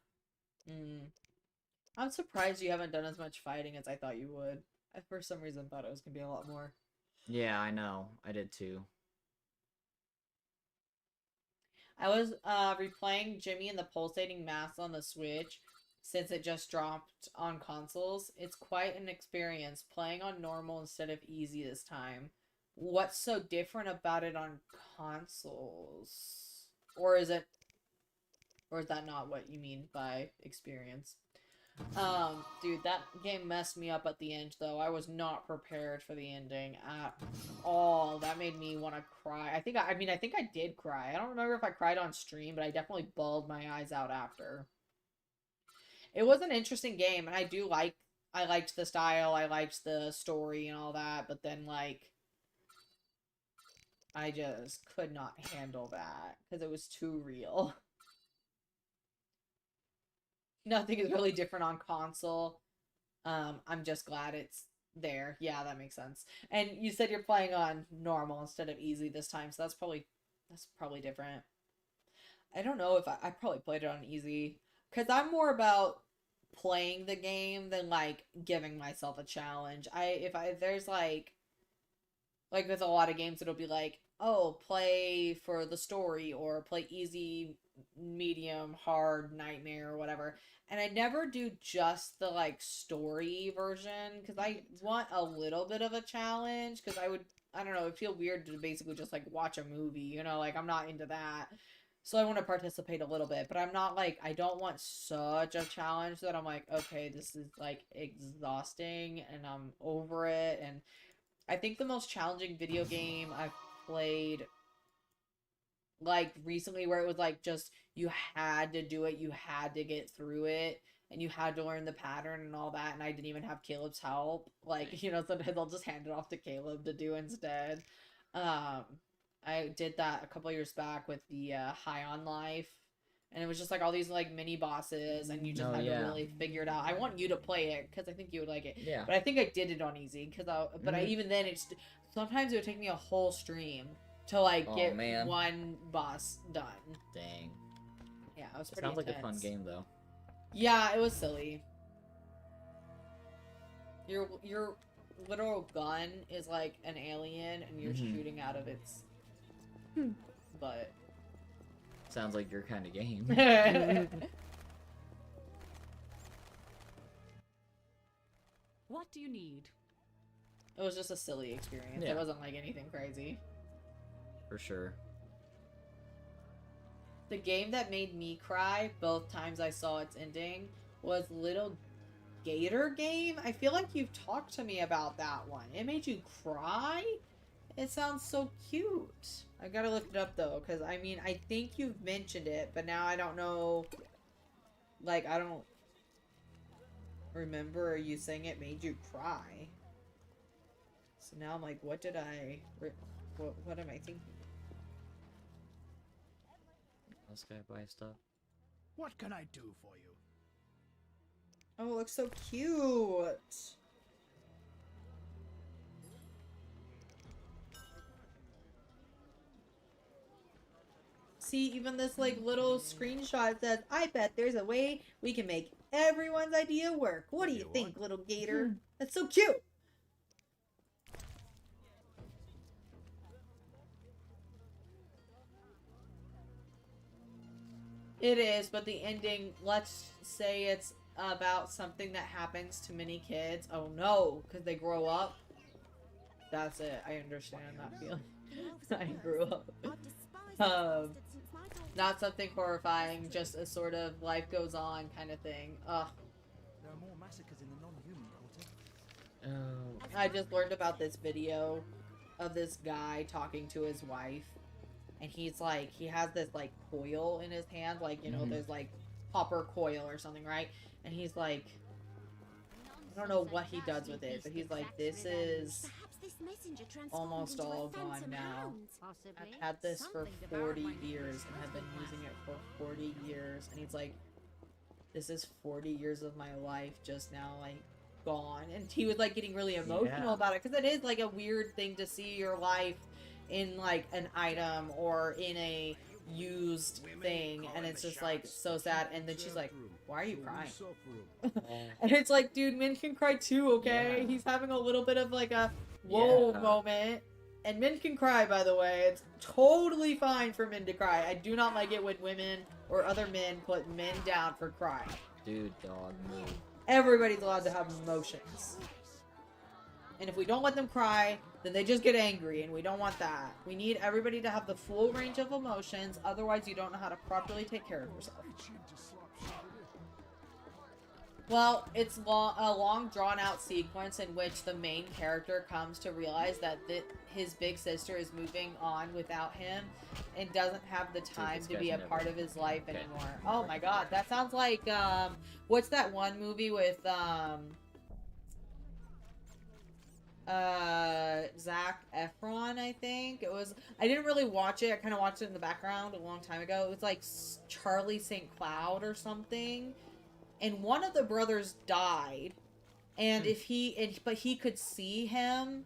I'm surprised you haven't done as much fighting as I thought you would. I, for some reason, thought it was going to be a lot more. Yeah, I know. I did too. I was replaying Jimmy and the Pulsating Mass on the Switch since it just dropped on consoles. It's quite an experience playing on normal instead of easy this time. What's so different about it on consoles? Or is that not what you mean by experience? Dude, that game messed me up at the end, though. I was not prepared for the ending at all. That made me want to cry. I think I did cry. I don't remember if I cried on stream, but I definitely bawled my eyes out after. It was an interesting game, and I liked the style, I liked the story and all that, but then, like, I just could not handle that, because it was too real. Nothing is really different on console. I'm just glad it's there. Yeah, that makes sense. And you said you're playing on normal instead of easy this time, so that's probably different. I don't know if I probably played it on easy, because I'm more about playing the game than, like, giving myself a challenge. There's, like with a lot of games, it'll be like, oh, play for the story, or play easy, medium, hard, nightmare, or whatever. And I never do just the, like, story version, because I want a little bit of a challenge, because I don't know, it'd feel weird to basically just, like, watch a movie, you know, like, I'm not into that. So I want to participate a little bit, but I'm not, like, I don't want such a challenge that I'm like, okay, this is, like, exhausting, and I'm over it. And I think the most challenging video game I've played like recently where it was like just you had to do it, you had to get through it, and you had to learn the pattern and all that, and I didn't even have Caleb's help. Like, you know, sometimes I'll just hand it off to Caleb to do instead. I did that a couple years back with the High on Life, and it was just like all these like mini bosses, and you just had to really figure it out. I want you to play it because I think you would like it. Yeah. But I think I did it on easy because I even then it's sometimes it would take me a whole stream to like get one boss done. Dang. Yeah, it was It pretty sounds like a intense. fun game though. Yeah, it was silly. Your literal gun is like an alien, and you're shooting out of its butt. Sounds like your kind of game. What do you need? It was just a silly experience. Yeah. It wasn't like anything crazy. For sure. The game that made me cry both times I saw its ending was Little Gator Game. I feel like you've talked to me about that one. It made you cry? It sounds so cute. I gotta look it up though, because I mean, I think you've mentioned it, but now I don't know. Like, I don't remember you saying it made you cry. So now I'm like, what did I. What am I thinking? This guy buy stuff. What can I do for you? Oh, it looks so cute. See, even this like little screenshot says, I bet there's a way we can make everyone's idea work. What do you think, little gator? That's so cute. It is, but the ending, let's say it's about something that happens to many kids. Oh no, because they grow up. That's it. I understand that feeling. I grew up. Not something horrifying, just a sort of life goes on kind of thing. Ugh. There are more massacres in the non-human quarter. Oh. I just learned about this video of this guy talking to his wife. And he's like, he has this like coil in his hand, like, you know, there's like copper coil or something, right? And he's like, I don't know what he does with it, but he's like, this is almost all gone now. I've had this for 40 years and have been using it for 40 years. And he's like, this is 40 years of my life just now, like, gone. And he was like getting really emotional about it, because it is like a weird thing to see your life in like an item or in a used thing, and it's just like so sad. And then she's like, why are you crying? And it's like, dude, men can cry too, okay? He's having a little bit of like a whoa moment. And men can cry, by the way. It's totally fine for men to cry. I do not like it when women or other men put men down for crying. Dude, dog, move. Everybody's allowed to have emotions. And if we don't let them cry, then they just get angry, and we don't want that. We need everybody to have the full range of emotions, otherwise you don't know how to properly take care of yourself. Well, it's a long drawn-out sequence in which the main character comes to realize that his big sister is moving on without him and doesn't have the time to be a part of his life anymore. Oh my god, that sounds like, what's that one movie with, Zac Efron, I think. It was, I didn't really watch it. I kind of watched it in the background a long time ago. It was like Charlie St. Cloud or something. And one of the brothers died. And but he could see him,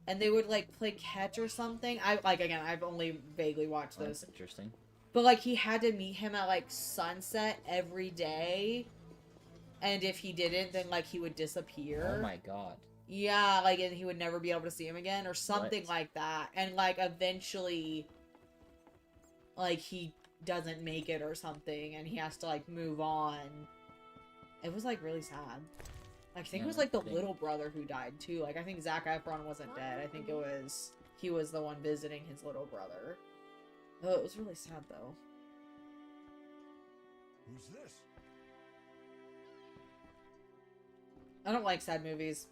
and they would like play catch or something. Again, I've only vaguely watched this. That's interesting. But like he had to meet him at like sunset every day. And if he didn't, then like he would disappear. Oh my god. Yeah, like, and he would never be able to see him again, or something like that. And, like, eventually, like, he doesn't make it or something, and he has to, like, move on. It was, like, really sad. Like, I think it was, like, the little brother who died, too. Like, I think Zac Efron wasn't dead. I think he was the one visiting his little brother. Oh, it was really sad, though. Who's this? I don't like sad movies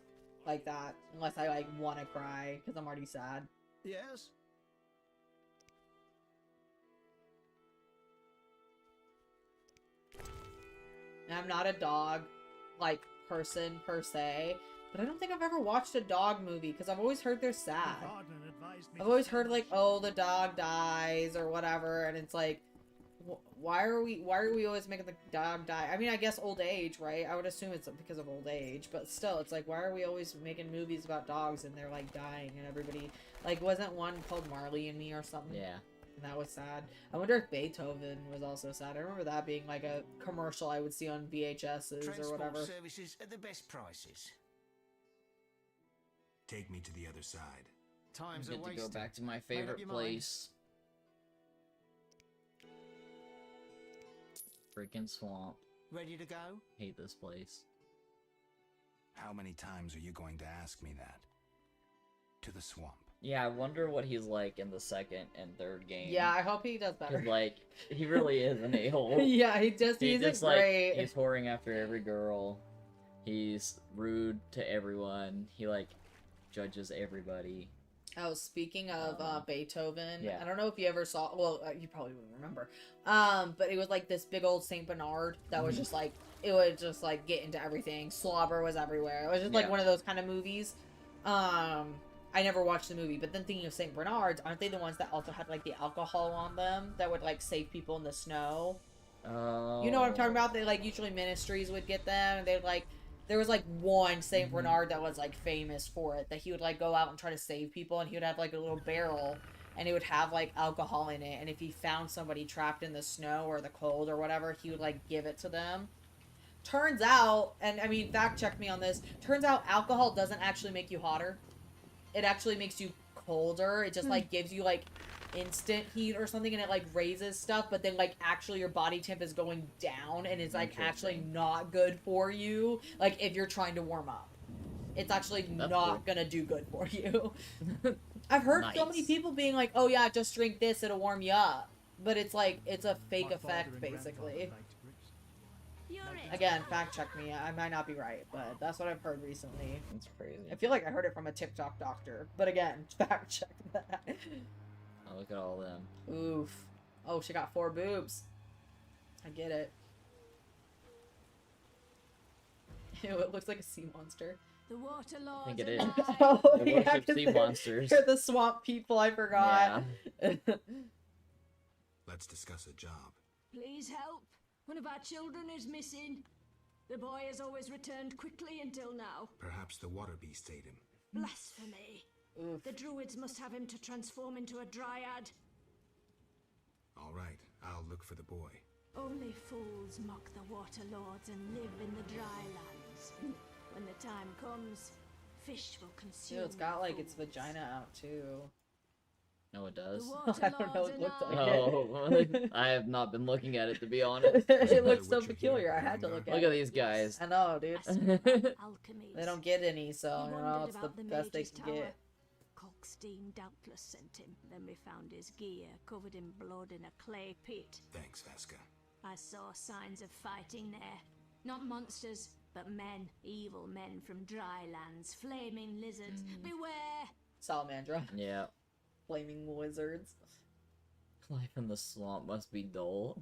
like that, unless I like want to cry because I'm already sad. Yes? And I'm not a dog, like, person per se, but I don't think I've ever watched a dog movie, because I've always heard they're sad. I've always heard, like, oh, the dog dies, or whatever, and it's like, why are we always making the dog die? I mean, I guess old age, right? I would assume it's because of old age, but still, it's like, why are we always making movies about dogs and they're like dying and everybody, like, wasn't one called Marley and Me or something? Yeah. And that was sad. I wonder if Beethoven was also sad. I remember that being like a commercial I would see on VHSs or whatever. Transport services at the best prices. Take me to the other side. Time's Get a to waste. go back to my Made up favorite your mind? place. Freaking swamp. Ready to go? Hate this place. How many times are you going to ask me that? To the swamp. Yeah, I wonder what he's like in the second and third game. Yeah, I hope he does better. 'Cause, like, he really is an a-hole. Yeah, he's just a great... like, he's whoring after every girl. He's rude to everyone. He, like, judges everybody. Oh, speaking of Beethoven, yeah. I don't know if you ever saw, well, you probably wouldn't remember, but it was like this big old Saint Bernard that was just like, it would just like get into everything. Slobber was everywhere. It was just like one of those kind of movies. I never watched the movie, but then thinking of Saint Bernards, aren't they the ones that also had like the alcohol on them that would like save people in the snow? Oh. You know what I'm talking about? They like usually ministries would get them, and they'd like, there was like one Saint Bernard that was like famous for it, that he would like go out and try to save people, and he would have like a little barrel, and it would have like alcohol in it, and if he found somebody trapped in the snow or the cold or whatever, he would like give it to them. Turns out, and I mean, fact check me on this, turns out alcohol doesn't actually make you hotter. It actually makes you colder. It just like gives you like instant heat or something, and it like raises stuff, but then like actually your body temp is going down, and it's like actually not good for you, like if you're trying to warm up. It's actually not gonna do good for you. I've heard so many people being like, oh yeah, just drink this, it'll warm you up, but it's like, it's a fake effect basically. Again, fact check me, I might not be right, but that's what I've heard recently. That's crazy. I feel like I heard it from a TikTok doctor, but again, fact check that. Oh, look at all of them. Oof. Oh, she got 4 boobs. I get it. Ew, it looks like a sea monster. The water lords. I think it is. Oh, They yeah, worship 'cause sea they're- monsters. they're the swamp people, I forgot. Let's discuss a job. Please help. One of our children is missing. The boy has always returned quickly until now. Perhaps the water beast ate him. Blasphemy. The druids must have him to transform into a dryad. All right, I'll look for the boy. Only fools mock the water lords and live in the dry lands. When the time comes, fish will consume. Dude, it's got like its vagina out too. No, it does. I don't know, it looked like Oh, I have not been looking at it, to be honest. It looks so peculiar, I had to look at it. Look at these guys. I know, dude. Alchemies. They don't get any, so He you know, wondered it's the about the best they Mage's can Tower. get. Kalkstein doubtless sent him. Then we found his gear covered in blood in a clay pit. Thanks, Vasca. I saw signs of fighting there. Not monsters, but men. Evil men from dry lands. Flaming lizards. Beware! Salamandra. Yeah. Flaming wizards. Life in the swamp must be dull.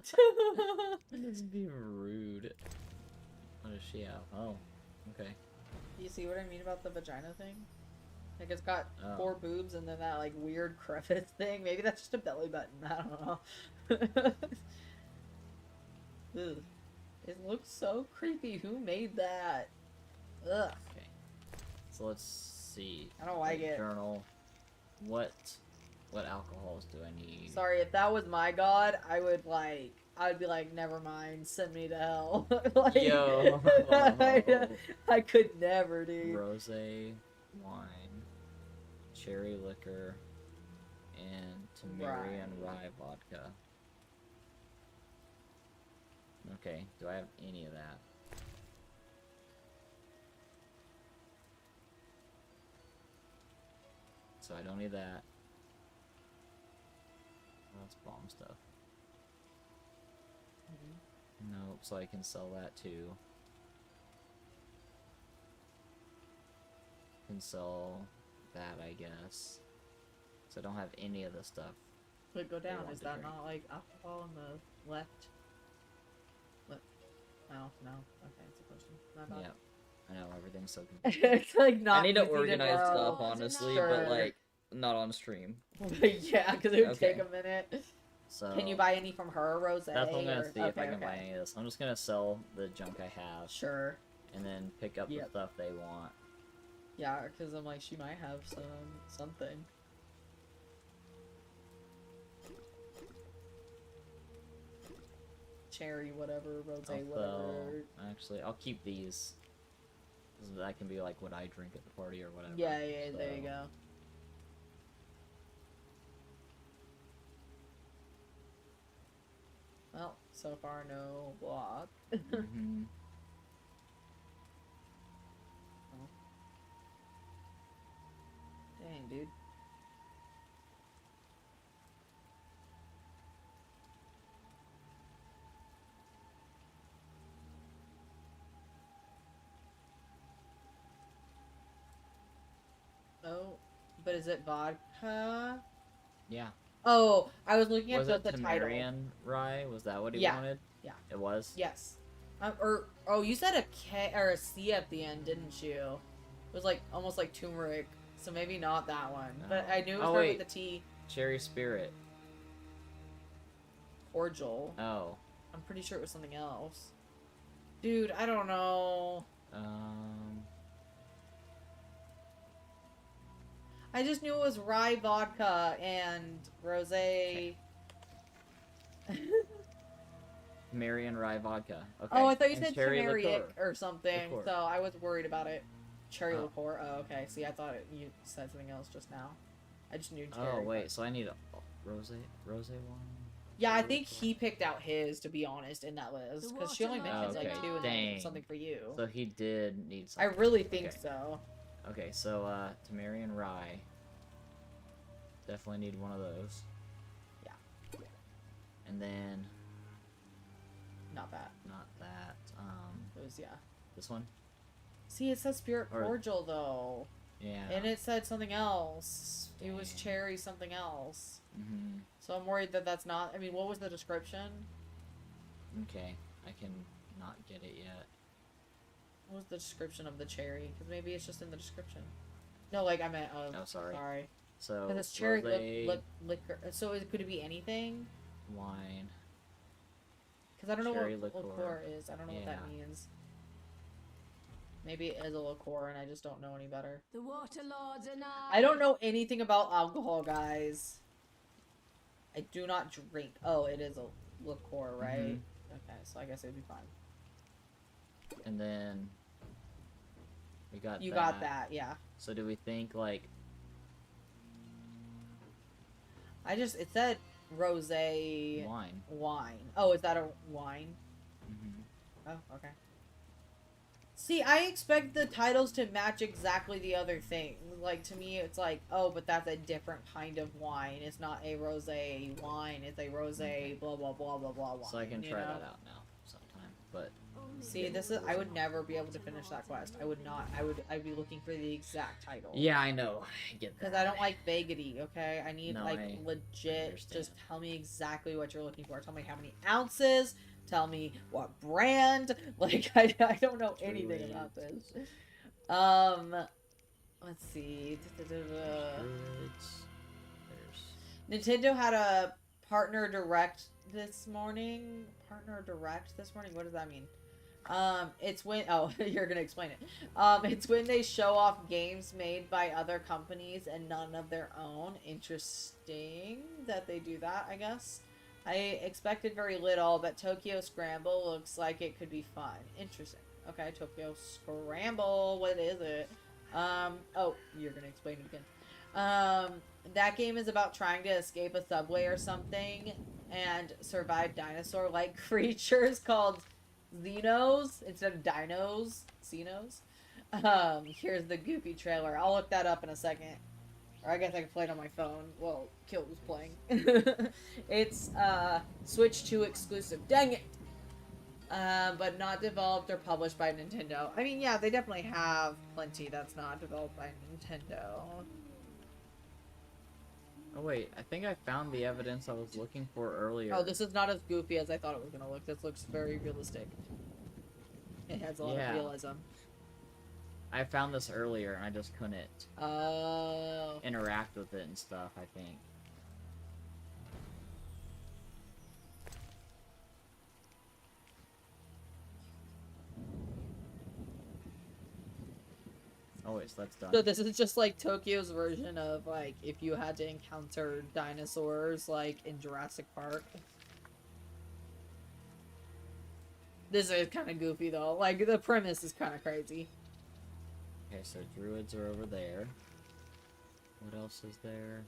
Must be rude. What does she have? Oh, okay. Do you see what I mean about the vagina thing? Like, it's got Oh. 4 boobs and then that, like, weird crevice thing. Maybe that's just a belly button. I don't know. Ugh. It looks so creepy. Who made that? Ugh. Okay. So let's see. I don't like it. Journal. What alcohols do I need? Sorry, if that was my god, I would be like, never mind, send me to hell. Like, Yo. I could never, dude. Rosé, wine, cherry liquor, and Tamarian rye vodka. Okay, do I have any of that? So I don't need that. That's bomb stuff. Nope, so I can sell that too. Can sell that, I guess. So I don't have any of the stuff. Wait, go they down. want Is to that drink. not like alcohol on the left? What? Oh, no. Okay, it's a question. My bad. Yeah. I know, everything's so confusing. It's like not I need to easy organize know. stuff, honestly, Sure. but, like, not on stream. Yeah, because it would Okay. take a minute. So... Can you buy any from her, Rose? That's what I'm gonna see if I can okay. buy any of this. I'm just gonna sell the junk I have. Sure. And then pick up the stuff they want. Yeah, because I'm like, she might have something. Cherry, whatever, rose, whatever. Actually, I'll keep these. That can be like what I drink at the party or whatever. Yeah, there you go. Well, so far no block. Mm-hmm. Oh. Dang, dude. Oh, but is it vodka? Yeah. Oh, I was looking at Was it the title. Temerian Rye? Was that what he Yeah. wanted? Yeah. It was? Yes. You said a K or a C at the end, didn't you? It was like almost like turmeric, so maybe not that one. But I knew it was started with the T. Cherry Spirit. Cordial. Oh. I'm pretty sure it was something else. Dude, I don't know. I just knew it was rye vodka and rosé. Temerian Rye Vodka. Okay. Oh, I thought you And said cherry turmeric liqueur. or something, Liqueur. so I was worried about it. Cherry Oh. liqueur. Oh, okay. See, I thought you said something else just now. I just knew cherry. Oh, wait. So I need a rosé one? Yeah, I think he picked out his, to be honest, in that list. Because she only mentions like two and then something for you. So he did need I something. really think Okay. so. Okay, so, Temerian Rye. Definitely need one of those. Yeah. And then... Not that. Not that. It was, yeah. This one? See, it says Spirit Or- Cordial, though. Yeah. And it said something else. It was cherry something else. Mm-hmm. So I'm worried that that's not... I mean, what was the description? Okay. I can not get it yet. What was the description of the cherry? Because maybe it's just in the description. No, like, I meant... Oh, sorry. Sorry. So, Because it's cherry rosé, liquor. So could it be anything? wine. Because I don't know Cherry what liqueur. liqueur is. I don't know what that Yeah. means. Maybe it is a liqueur and I just don't know any better. The Waterlords and I don't know anything about alcohol, guys. I do not drink. Oh, it is a liqueur, right? Mhm. Okay, so I guess it'd be fine. And then... We got You that. got that, yeah. So do we think, like... It said rosé Wine. Wine. Oh, is that a wine? Mm-hmm. Oh, okay. See, I expect the titles to match exactly the other thing. Like, to me, it's like, oh, but that's a different kind of wine. It's not a rosé wine. It's a rosé blah, blah, blah, blah, blah wine. So I can you try know? that out now sometime. But... See, I would never be able to finish that quest. I would not. I'd be looking for the exact title. Yeah, I know. I get that. Because I don't like vagity, okay? I need, No, like, I legit, understand. just tell me exactly what you're looking for. Tell me how many ounces. Tell me what brand. Like, I don't know anything Druids. about this. Let's see. Nintendo had a partner direct this morning. Partner direct this morning? What does that mean? It's when... Oh, you're gonna explain it. It's when they show off games made by other companies and none of their own. Interesting that they do that, I guess. I expected very little, but Tokyo Scramble looks like it could be fun. Interesting. Okay, Tokyo Scramble. What is it? Oh, you're gonna explain it again. That game is about trying to escape a subway or something and survive dinosaur-like creatures called Xenos instead of dinos. Xenos. Here's the goofy trailer. I'll look that up in a second. Or I guess I can play it on my phone. Well, Kilt was playing. It's, Switch 2 exclusive. Dang it! But not developed or published by Nintendo. I mean, yeah, they definitely have plenty that's not developed by Nintendo. Oh wait, I think I found the evidence I was looking for earlier. Oh, this is not as goofy as I thought it was gonna look. This looks very realistic. has a lot Yeah. of realism. I found this earlier and I just couldn't Oh. interact with it and stuff, I think. Oh wait, so that's done. So this is just like Tokyo's version of like if you had to encounter dinosaurs like in Jurassic Park. This is kind of goofy though. Like the premise is kind of crazy. Okay, so druids are over there. What else is there?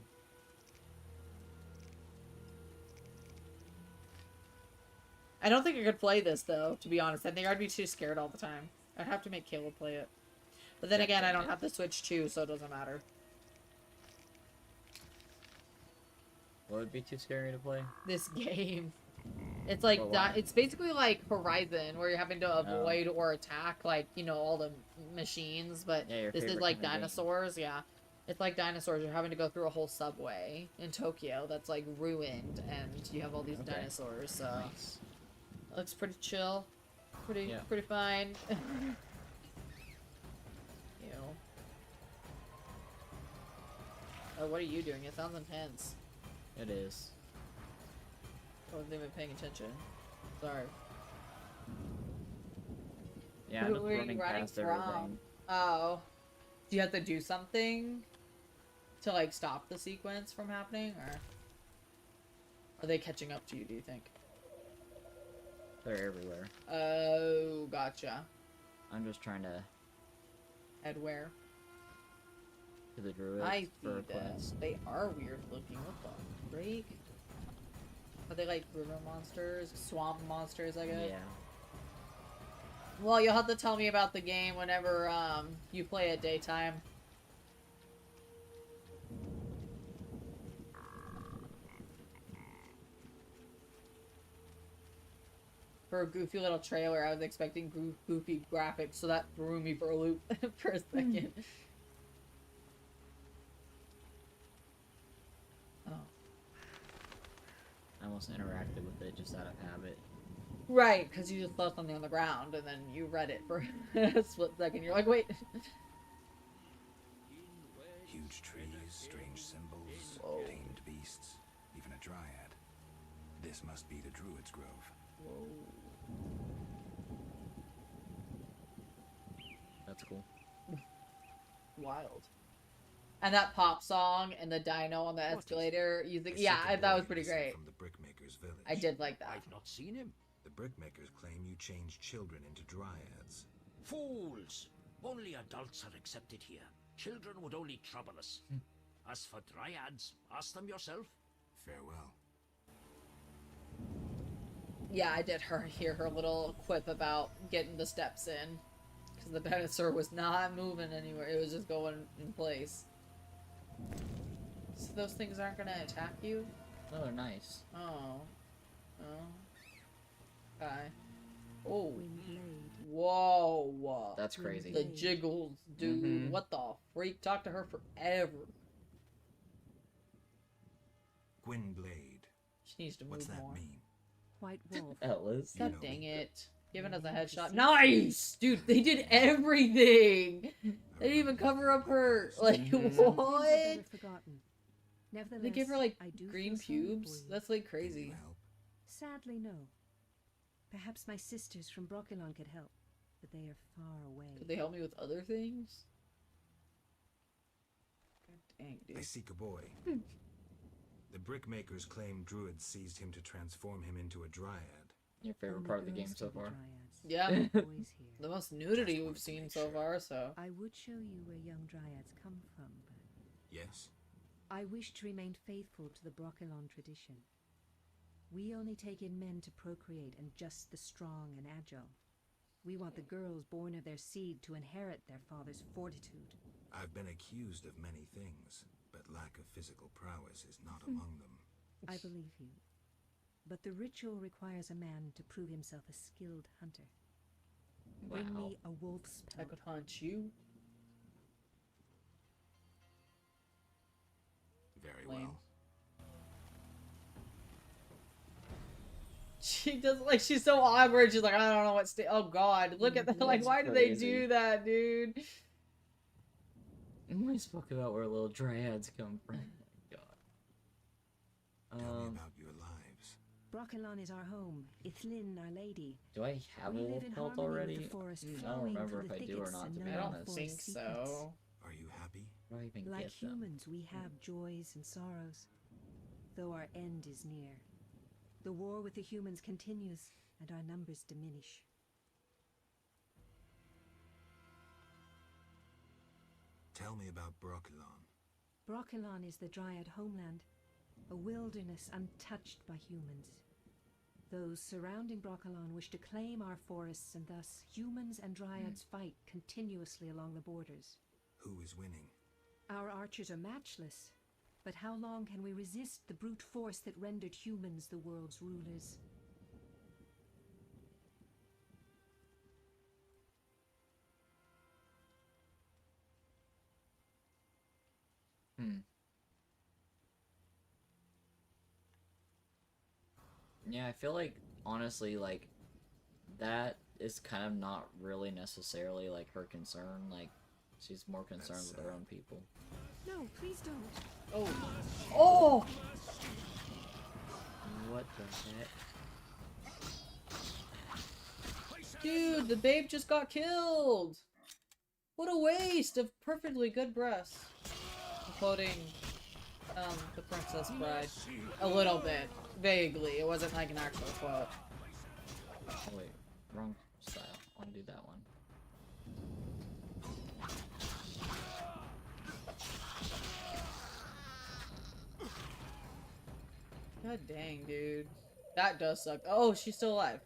I don't think I could play this though, to be honest. I think I'd be too scared all the time. I'd have to make Caleb play it. But then again, I don't have the Switch 2, so it doesn't matter. What would be too scary to play? This game. It's like it's basically like Horizon, where you're having to avoid or attack like, you know, all the machines, but Yeah, your this is favorite like kind of game. dinosaurs, yeah. It's like dinosaurs. You're having to go through a whole subway in Tokyo that's like ruined, and you have all these Okay. dinosaurs. So Nice. it looks pretty chill, pretty Yeah. pretty fine. You know. Oh, what are you doing? It sounds intense. It is. I wasn't even paying attention. Sorry. Yeah, I'm Who just are you running running past from? everything. Oh. Do you have to do something to like stop the sequence from happening, or are they catching up to you, do you think? They're everywhere. Oh, gotcha. I'm just trying to Head where? to the druids I see for a them. quest. They are weird looking. What the freak? Are they like river monsters? Swamp monsters, I guess? Yeah. Well, you'll have to tell me about the game whenever you play at daytime. For a goofy little trailer, I was expecting goofy graphics, so that threw me for a loop for a second. Oh. I almost interacted with it just out of habit. Right, because you just saw something on the ground and then you read it for a split second. You're like, wait. Huge trees, strange symbols, tamed beasts, even a dryad. This must be the Druid's Grove. That's cool. Wild. And that pop song and the dino on the escalator using, yeah, that was pretty great. From the Brickmakers' village. I did like that. I've not seen him. The Brickmakers claim you changed children into dryads. Fools! Only adults are accepted here. Children would only trouble us. As for dryads, ask them yourself. Farewell. Yeah, I did hear her little quip about getting the steps in. Because the dinosaur was not moving anywhere. It was just going in place. So those things aren't going to attack you? Oh, they're nice. Oh. Oh. Okay. Oh. Whoa. That's crazy. The jiggles, dude. Mhm. What the freak? Talk to her forever. Gwynblade. She needs to move What's that more. mean? White wolf. Ellis. God dang it. Giving us a headshot. Nice! Dude, they did everything! They didn't even cover up her, like, what? Forgotten. They give her, like, I do green feel sorry pubes? for you. That's, like, crazy. Sadly, no. Perhaps my sisters from Brokilon could help, but they are far away. Could they help me with other things? God dang, I dude. seek a boy. The Brickmakers claim Druids seized him to transform him into a dryad. Your favorite Only part of the girls game so can be far? dryads. Yeah. Boys here. The most nudity we've seen so far, so. I would show you where young dryads come from, but Yes? I wish to remain faithful to the Brokilon tradition. We only take in men to procreate, and just the strong and agile. We want the girls born of their seed to inherit their father's fortitude. I've been accused of many things, but lack of physical prowess is not among them. I believe you. But the ritual requires a man to prove himself a skilled hunter. Bring Wow. me a wolf's I pelt. could hunt you. Very Lame. well. She does like she's so awkward. She's like, I don't know what state. Oh God, look at that. Like, That's why do they crazy. do that, dude? We spoke about where little dryads come from. Oh my god. Tell me about your lives. Brokilon is our home. Ithlin, our lady. Do I have a We live wolf in pelt harmony with already? the forest, I don't flowing remember through if the I do or thickets not, and to be I knowing don't honest. think forest secrets. so. Are you happy? Where do I even Like get them? humans, we have joys and sorrows, though our end is near. The war with the humans continues, and our numbers diminish. Tell me about Brokilon. Brokilon is the Dryad homeland, a wilderness untouched by humans. Those surrounding Brokilon wish to claim our forests, and thus humans and Dryads fight continuously along the borders. Who is winning? Our archers are matchless, but how long can we resist the brute force that rendered humans the world's rulers? Yeah, I feel like, honestly, like, that is kind of not really necessarily, like, her concern. Like, she's more concerned with her own people. No, please don't. Oh. Oh! What the heck? Dude, the babe just got killed! What a waste of perfectly good breasts. I'm quoting, The Princess Bride. A little bit. Vaguely. It wasn't like an actual quote. Oh, wait. Wrong style. I want to do that one. God dang, dude. That does suck. Oh, she's still alive.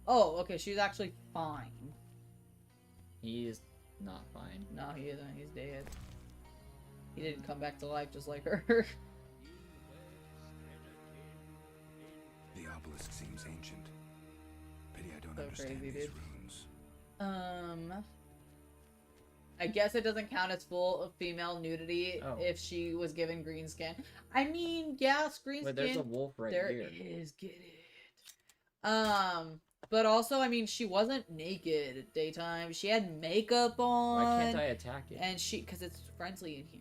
Oh, okay, she's actually fine. He is not fine. No, he isn't. He's dead. He didn't come back to life just like her. The obelisk seems ancient. Pity I don't So understand crazy, these dude. runes. I guess it doesn't count as full female nudity Oh. if she was given green skin. I mean, yes, green Wait, skin. there's a wolf right there here. is, get it. But also, I mean, she wasn't naked at daytime. She had makeup on. Why can't I attack it? And because it's friendly in here.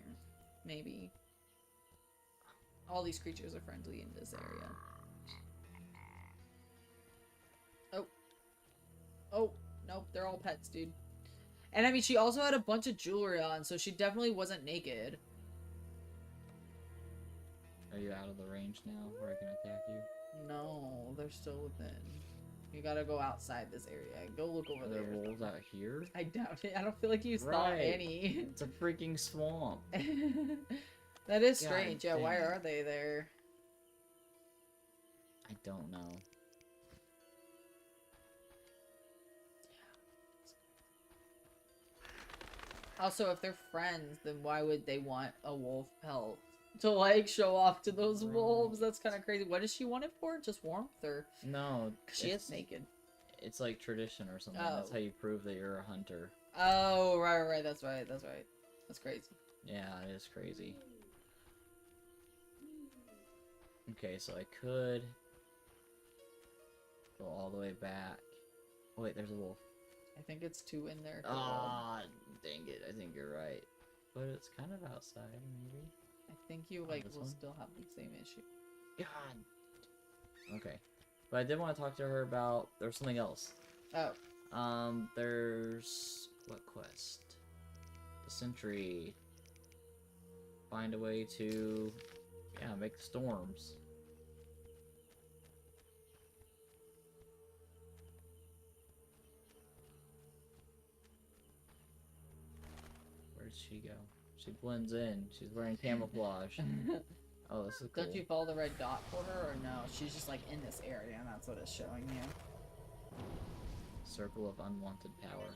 Maybe. All these creatures are friendly in this area. Oh. Oh, nope, they're all pets, dude. And I mean, she also had a bunch of jewelry on, so she definitely wasn't naked. Are you out of the range now where I can attack you? No, they're still within. You gotta go outside this area. Go look over Are there. there wolves out here? I doubt it. I don't feel like you saw Right. any. It's a freaking swamp. That is God strange. Yeah, why dang it. are they there? I don't know. Also, if they're friends, then why would they want a wolf pelt? To, like, show off to those wolves? That's kind of crazy. What does she want it for? Just warmth? Or... No. Because she it's- is naked. It's like tradition or something. That's Oh. how you prove that you're a hunter. Oh, right. That's right. That's right. That's crazy. Yeah, it is crazy. Okay, so I could go all the way back. Oh, wait, there's a wolf. I think it's two in there. Ah, dang it. I think you're right. But it's kind of outside, maybe. I think you, like, this will one? still have the same issue. God. Okay. But I did want to talk to her about... There's something else. Oh. There's... What quest? The sentry. Find a way to... Yeah, make the storms. Where did she go? She blends in. She's wearing camouflage. Oh, this is cool. Don't you follow the red dot for her, or no? She's just, like, in this area, and that's what it's showing you. Circle of unwanted power.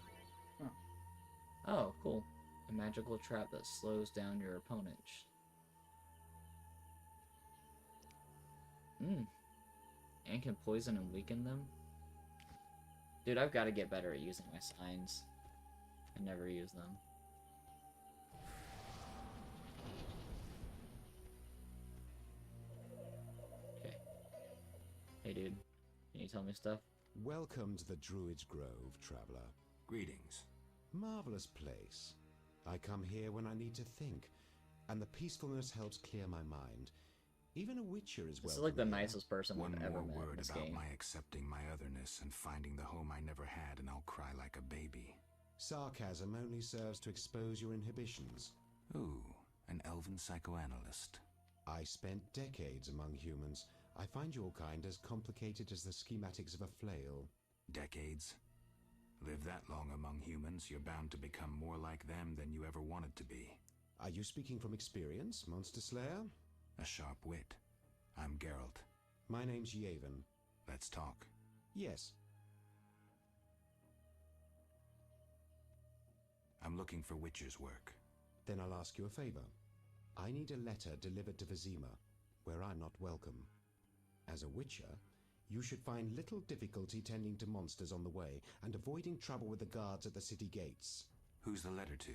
Huh. Oh, cool. A magical trap that slows down your opponent. And can poison and weaken them? Dude, I've got to get better at using my signs. I never use them. Okay. Hey, dude. you tell me stuff? Welcome to the Druid's Grove, traveler. Greetings. Marvelous place. I come here when I need to think, and the peacefulness helps clear my mind. Even a witcher is welcome. This is like the here. nicest person One I've ever more met in word this about game. my accepting my otherness and finding the home I never had, and I'll cry like a baby. Sarcasm only serves to expose your inhibitions. Ooh, an elven psychoanalyst. I spent decades among humans. I find your kind as complicated as the schematics of a flail. Decades? Live that long among humans, you're bound to become more like them than you ever wanted to be. Are you speaking from experience, Monster Slayer? A sharp wit. I'm Geralt. My name's Yavin. Let's talk. Yes. I'm looking for Witcher's work. Then I'll ask you a favor. I need a letter delivered to Vizima, where I'm not welcome. As a Witcher, you should find little difficulty tending to monsters on the way and avoiding trouble with the guards at the city gates. Who's the letter to?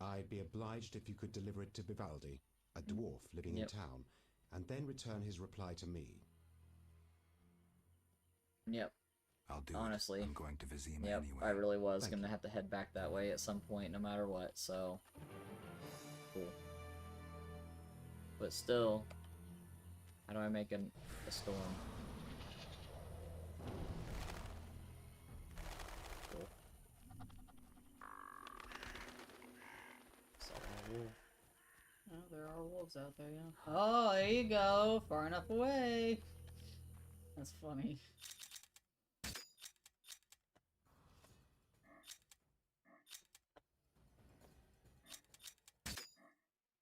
I'd be obliged if you could deliver it to Vivaldi, a dwarf living in town, and then return his reply to me. Yep. I'll do Honestly. it. I'm going to Vizima Yep, anyway. I really was Thank gonna have to head back that way at some point, no matter what, so... Cool. But still, how do I make a storm? Cool. Saw a wolf. Oh, there are wolves out there, yeah. Oh, there you go. Far enough away. That's funny.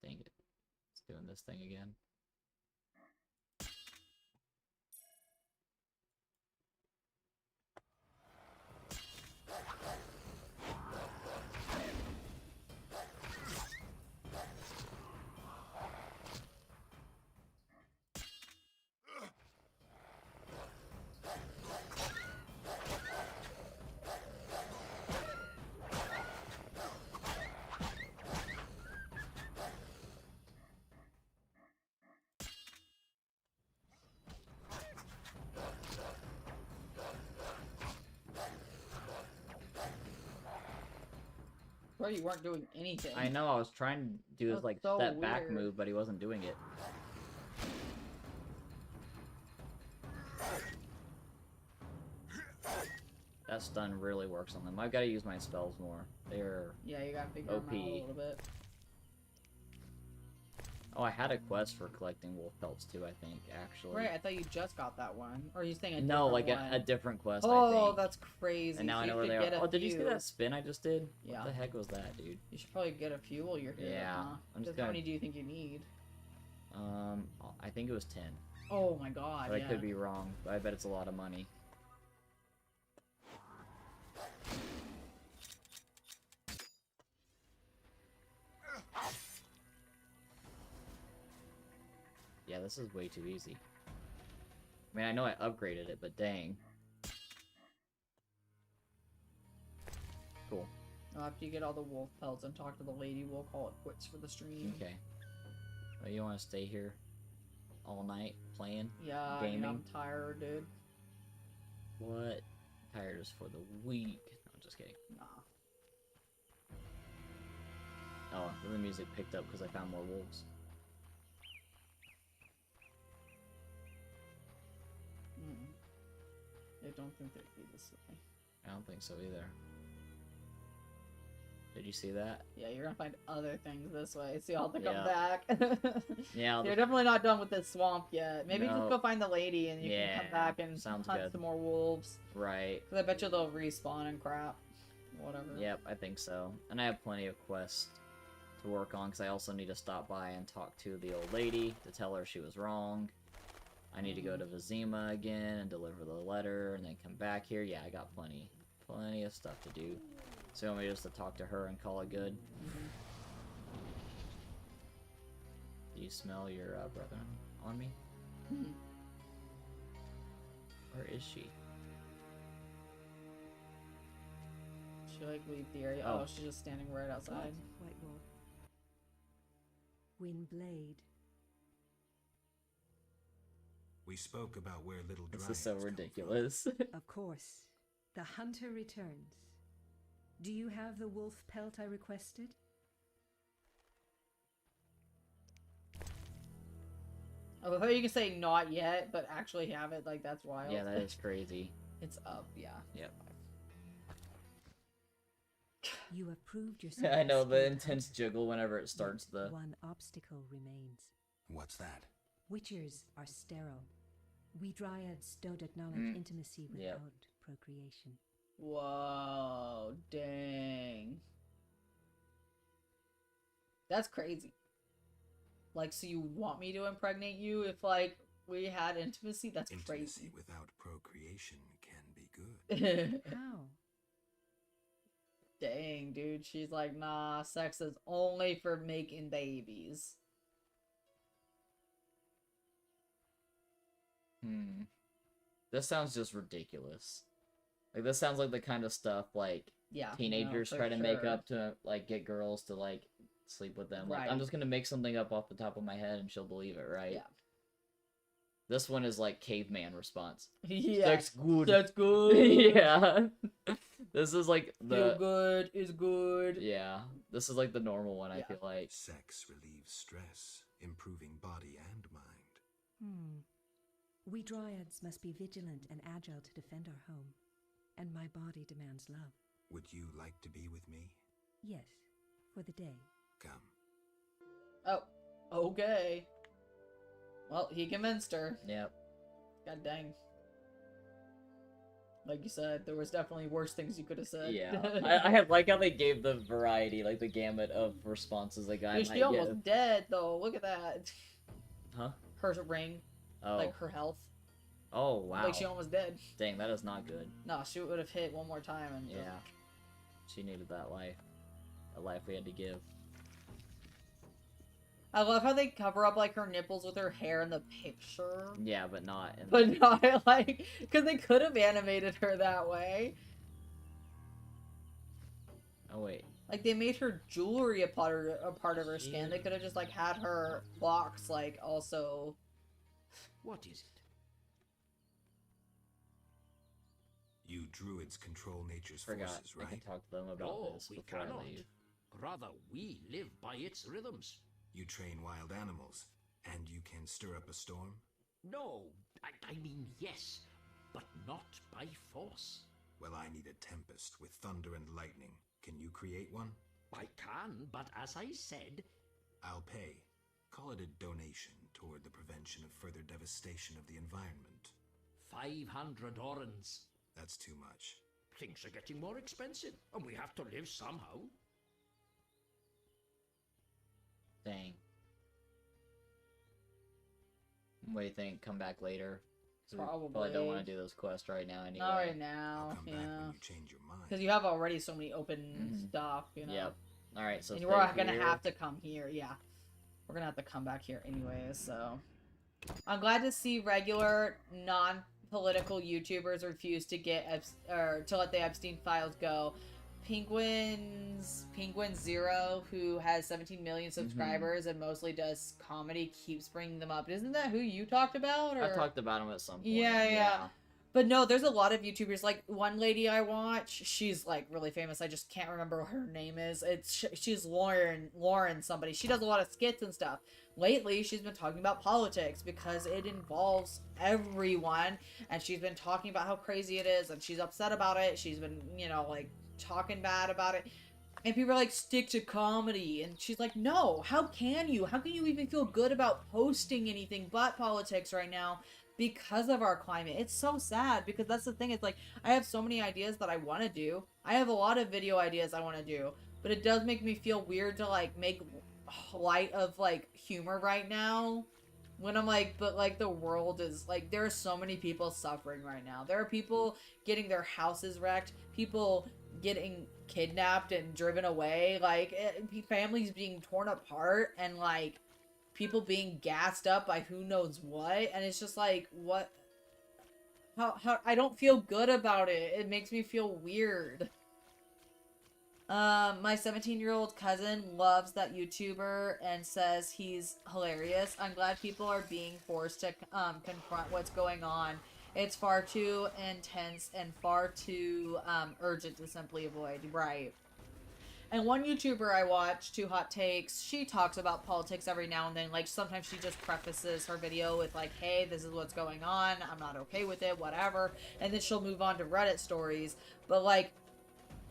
Dang it. It's doing this thing again. Bro, you weren't doing anything. I know, I was trying to do That's his, like, so step back weird. move, but he wasn't doing it. That stun really works on them. I've got to use my spells more. They're Yeah, you gotta figure them out a little bit. Oh, I had a quest for collecting wolf pelts too, I think, actually. Right, I thought you just got that one. Or are you saying a No, different like one? a different quest, I Oh, think. that's crazy. And now So I you know where could they get are. a Oh, did you see few. that spin I just did? Yeah. What the heck was that, dude? You should probably get a few while you're here. Yeah, Huh? I'm just How gonna- many do you think you need? I think it was 10. Oh my god, But yeah. I could be wrong, but I bet it's a lot of money. Yeah, this is way too easy. I mean, I know I upgraded it, but dang. Cool. After you get all the wolf pelts and talk to the lady, we'll call it quits for the stream. Okay. Well, you want to stay here all night playing? Yeah, I gaming? mean, I'm tired, dude. What? Tired is for the weak. No, I'm just kidding. Nah. Oh, then the music picked up because I found more wolves. I don't think they'd be this way. I don't think so either. Did you see that? Yeah, you're gonna find other things this way, so you'll have to Yeah. come back. Yeah, You're definitely not done with this swamp yet. Maybe No. just go find the lady and you can Yeah, come back and sounds hunt good. some more wolves. Right. Cause I bet you they'll respawn and crap. Whatever. Yep, I think so. And I have plenty of quests to work on because I also need to stop by and talk to the old lady to tell her she was wrong. I need to go to Vizima again and deliver the letter and then come back here. Yeah, I got plenty of stuff to do. So you want me just to talk to her and call it good? Do you smell your brother on me? Where is she? She like leave the area. Oh. Oh, she's just standing right outside. White Wolf. Windblade. We spoke about where little This dryads is so come ridiculous. Of course. The hunter returns. Do you have the wolf pelt I requested? Oh, I thought you could say not yet, but actually have it. Like, that's wild. Yeah, that is crazy. It's up, yeah. Yep. You have proved yourself. I know a the skilled intense hunter. jiggle whenever it starts the. One obstacle remains. What's that? Witchers are sterile. We dryads don't acknowledge Mm. intimacy Yep. without procreation. Whoa, dang. That's crazy. Like, so you want me to impregnate you if, like, we had intimacy? That's Intimacy crazy. without procreation can be good. How? Dang, dude. She's like, nah, sex is only for making babies. This sounds just ridiculous. Like, this sounds like the kind of stuff, like, Yeah, teenagers no, try for to make sure. up to, like, get girls to, like, sleep with them. Like, Right. I'm just gonna make something up off the top of my head and she'll believe it, right? Yeah. This one is, like, caveman response. Yeah. Sex good. That's good. Yeah. This is, like, Feel the... good is good. Yeah. This is, like, the normal one, I Yeah. feel like. Sex relieves stress, improving body and mind. We dryads must be vigilant and agile to defend our home. And my body demands love. Would you like to be with me? Yes, for the day. Come. Oh, okay. Well, he convinced her. Yep. God dang. Like you said, there was definitely worse things you could have said. Yeah. I like how they gave the variety, like, the gamut of responses a guy Dude, might she almost give. dead, though. Look at that. Huh? Her ring. Oh. Like, her health. Oh, wow. Like, she almost dead. Dang, that is not good. No, she would have hit one more time and just... Yeah. She needed that life. A life we had to give. I love how they cover up, like, her nipples with her hair in the picture. Yeah, but not in But not, like... Because they could have animated her that way. Oh, wait. Like, they made her jewelry a part of her skin. They could have just, like, had her locks, like, also... What is it? You druids control nature's Forgot. forces, I right? can talk to them about No, this we before cannot. I leave. Rather, we live by its rhythms. You train wild animals, and you can stir up a storm? No, I mean yes, but not by force. Well, I need a tempest with thunder and lightning. Can you create one? I can, but as I said... I'll pay. Call it a donation toward the prevention of further devastation of the environment. 500 orens. That's too much. Things are getting more expensive, and we have to live somehow. Dang. What do you think? Come back later? 'Cause we probably don't want to do this quest right now anyway. Not right now, Come back when you change your mind. Because you have already so many open stuff, you know? Yep. Alright, so and stay we're gonna here. have to come here, yeah. We're gonna have to come back here anyways, so... I'm glad to see regular, non-political YouTubers refuse to get, or to let the Epstein files go. Penguin Zero, who has 17 million subscribers and mostly does comedy, keeps bringing them up. Isn't that who you talked about? Or... I've talked about him at some point. Yeah. But no, there's a lot of YouTubers. Like, one lady I watch, she's, like, really famous. I just can't remember what her name is. She's Lauren somebody. She does a lot of skits and stuff. Lately, she's been talking about politics because it involves everyone. And she's been talking about how crazy it is. And she's upset about it. She's been, you know, like, talking bad about it. And people are like, stick to comedy. And she's like, no, how can you? How can you even feel good about posting anything but politics right now? Because of our climate. It's so sad, because that's the thing. It's like, I have so many ideas that I want to do. I have a lot of video ideas I want to do, but it does make me feel weird to, like, make light of, like, humor right now, when I'm like, but, like, the world is, like, there are so many people suffering right now. There are people getting their houses wrecked, people getting kidnapped and driven away, like, families being torn apart, and, like, people being gassed up by who knows what, and it's just like, what? How I don't feel good about it. It makes me feel weird. My 17-year-old cousin loves that YouTuber and says he's hilarious. I'm glad people are being forced to confront what's going on. It's far too intense and far too urgent to simply avoid. Right. And one YouTuber I watch, Two Hot Takes, she talks about politics every now and then. Like, sometimes she just prefaces her video with, like, hey, this is what's going on. I'm not okay with it, whatever. And then she'll move on to Reddit stories. But, like,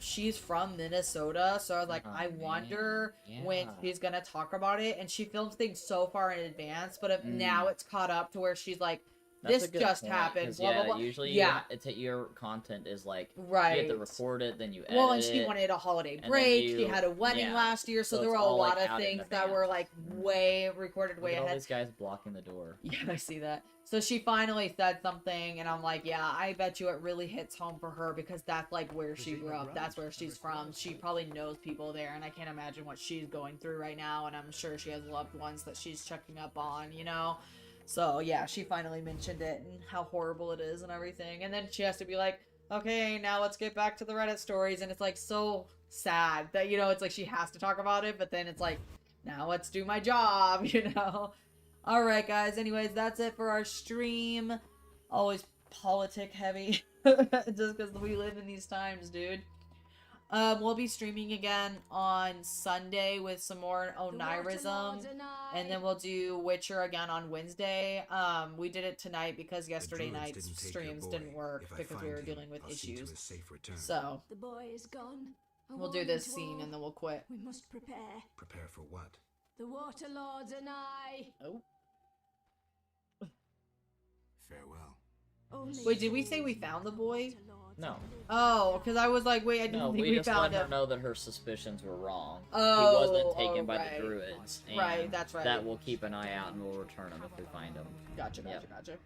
she's from Minnesota, so I was like, I wonder when she's gonna talk about it. And she films things so far in advance, but if now it's caught up to where she's like, this just happened. Blah, blah, blah. Usually, your content is like, you have to record it, then you edit it. Well, and she wanted a holiday break. She had a wedding last year, so there were a lot of things that were like way recorded way ahead. All these guys blocking the door. Yeah, I see that. So she finally said something, and I'm like, yeah, I bet you it really hits home for her because that's like where she grew up. That's where she's from. She probably knows people there, and I can't imagine what she's going through right now. And I'm sure she has loved ones that she's checking up on, you know. So, yeah, she finally mentioned it and how horrible it is and everything. And then she has to be like, okay, now let's get back to the Reddit stories. And it's, like, so sad that, you know, it's like she has to talk about it. But then it's like, now let's do my job, you know. Alright, guys. Anyways, that's it for our stream. Always politic heavy. Just because we live in these times, dude. We'll be streaming again on Sunday with some more Onirism, and then we'll do Witcher again on Wednesday. We did it tonight because yesterday night's streams didn't work because we were dealing with issues. So, the boy is gone. We'll do this scene and then we'll quit. We must prepare. Prepare for what? The Water Lords and I. Oh. Farewell. Wait, did we say we found the boy? No. Oh, because I was like, wait, I didn't think we just found let him. her know that her suspicions were wrong. Oh, he wasn't taken by right. the druids. And Right, that's right. That we'll keep an eye out and we'll return him if we find him. Gotcha.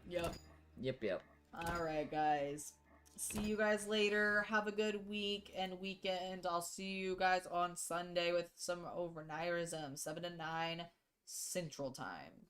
Yep. Yep. Alright, guys. See you guys later. Have a good week and weekend. I'll see you guys on Sunday with some Overnightism, 7 to 9 Central Time.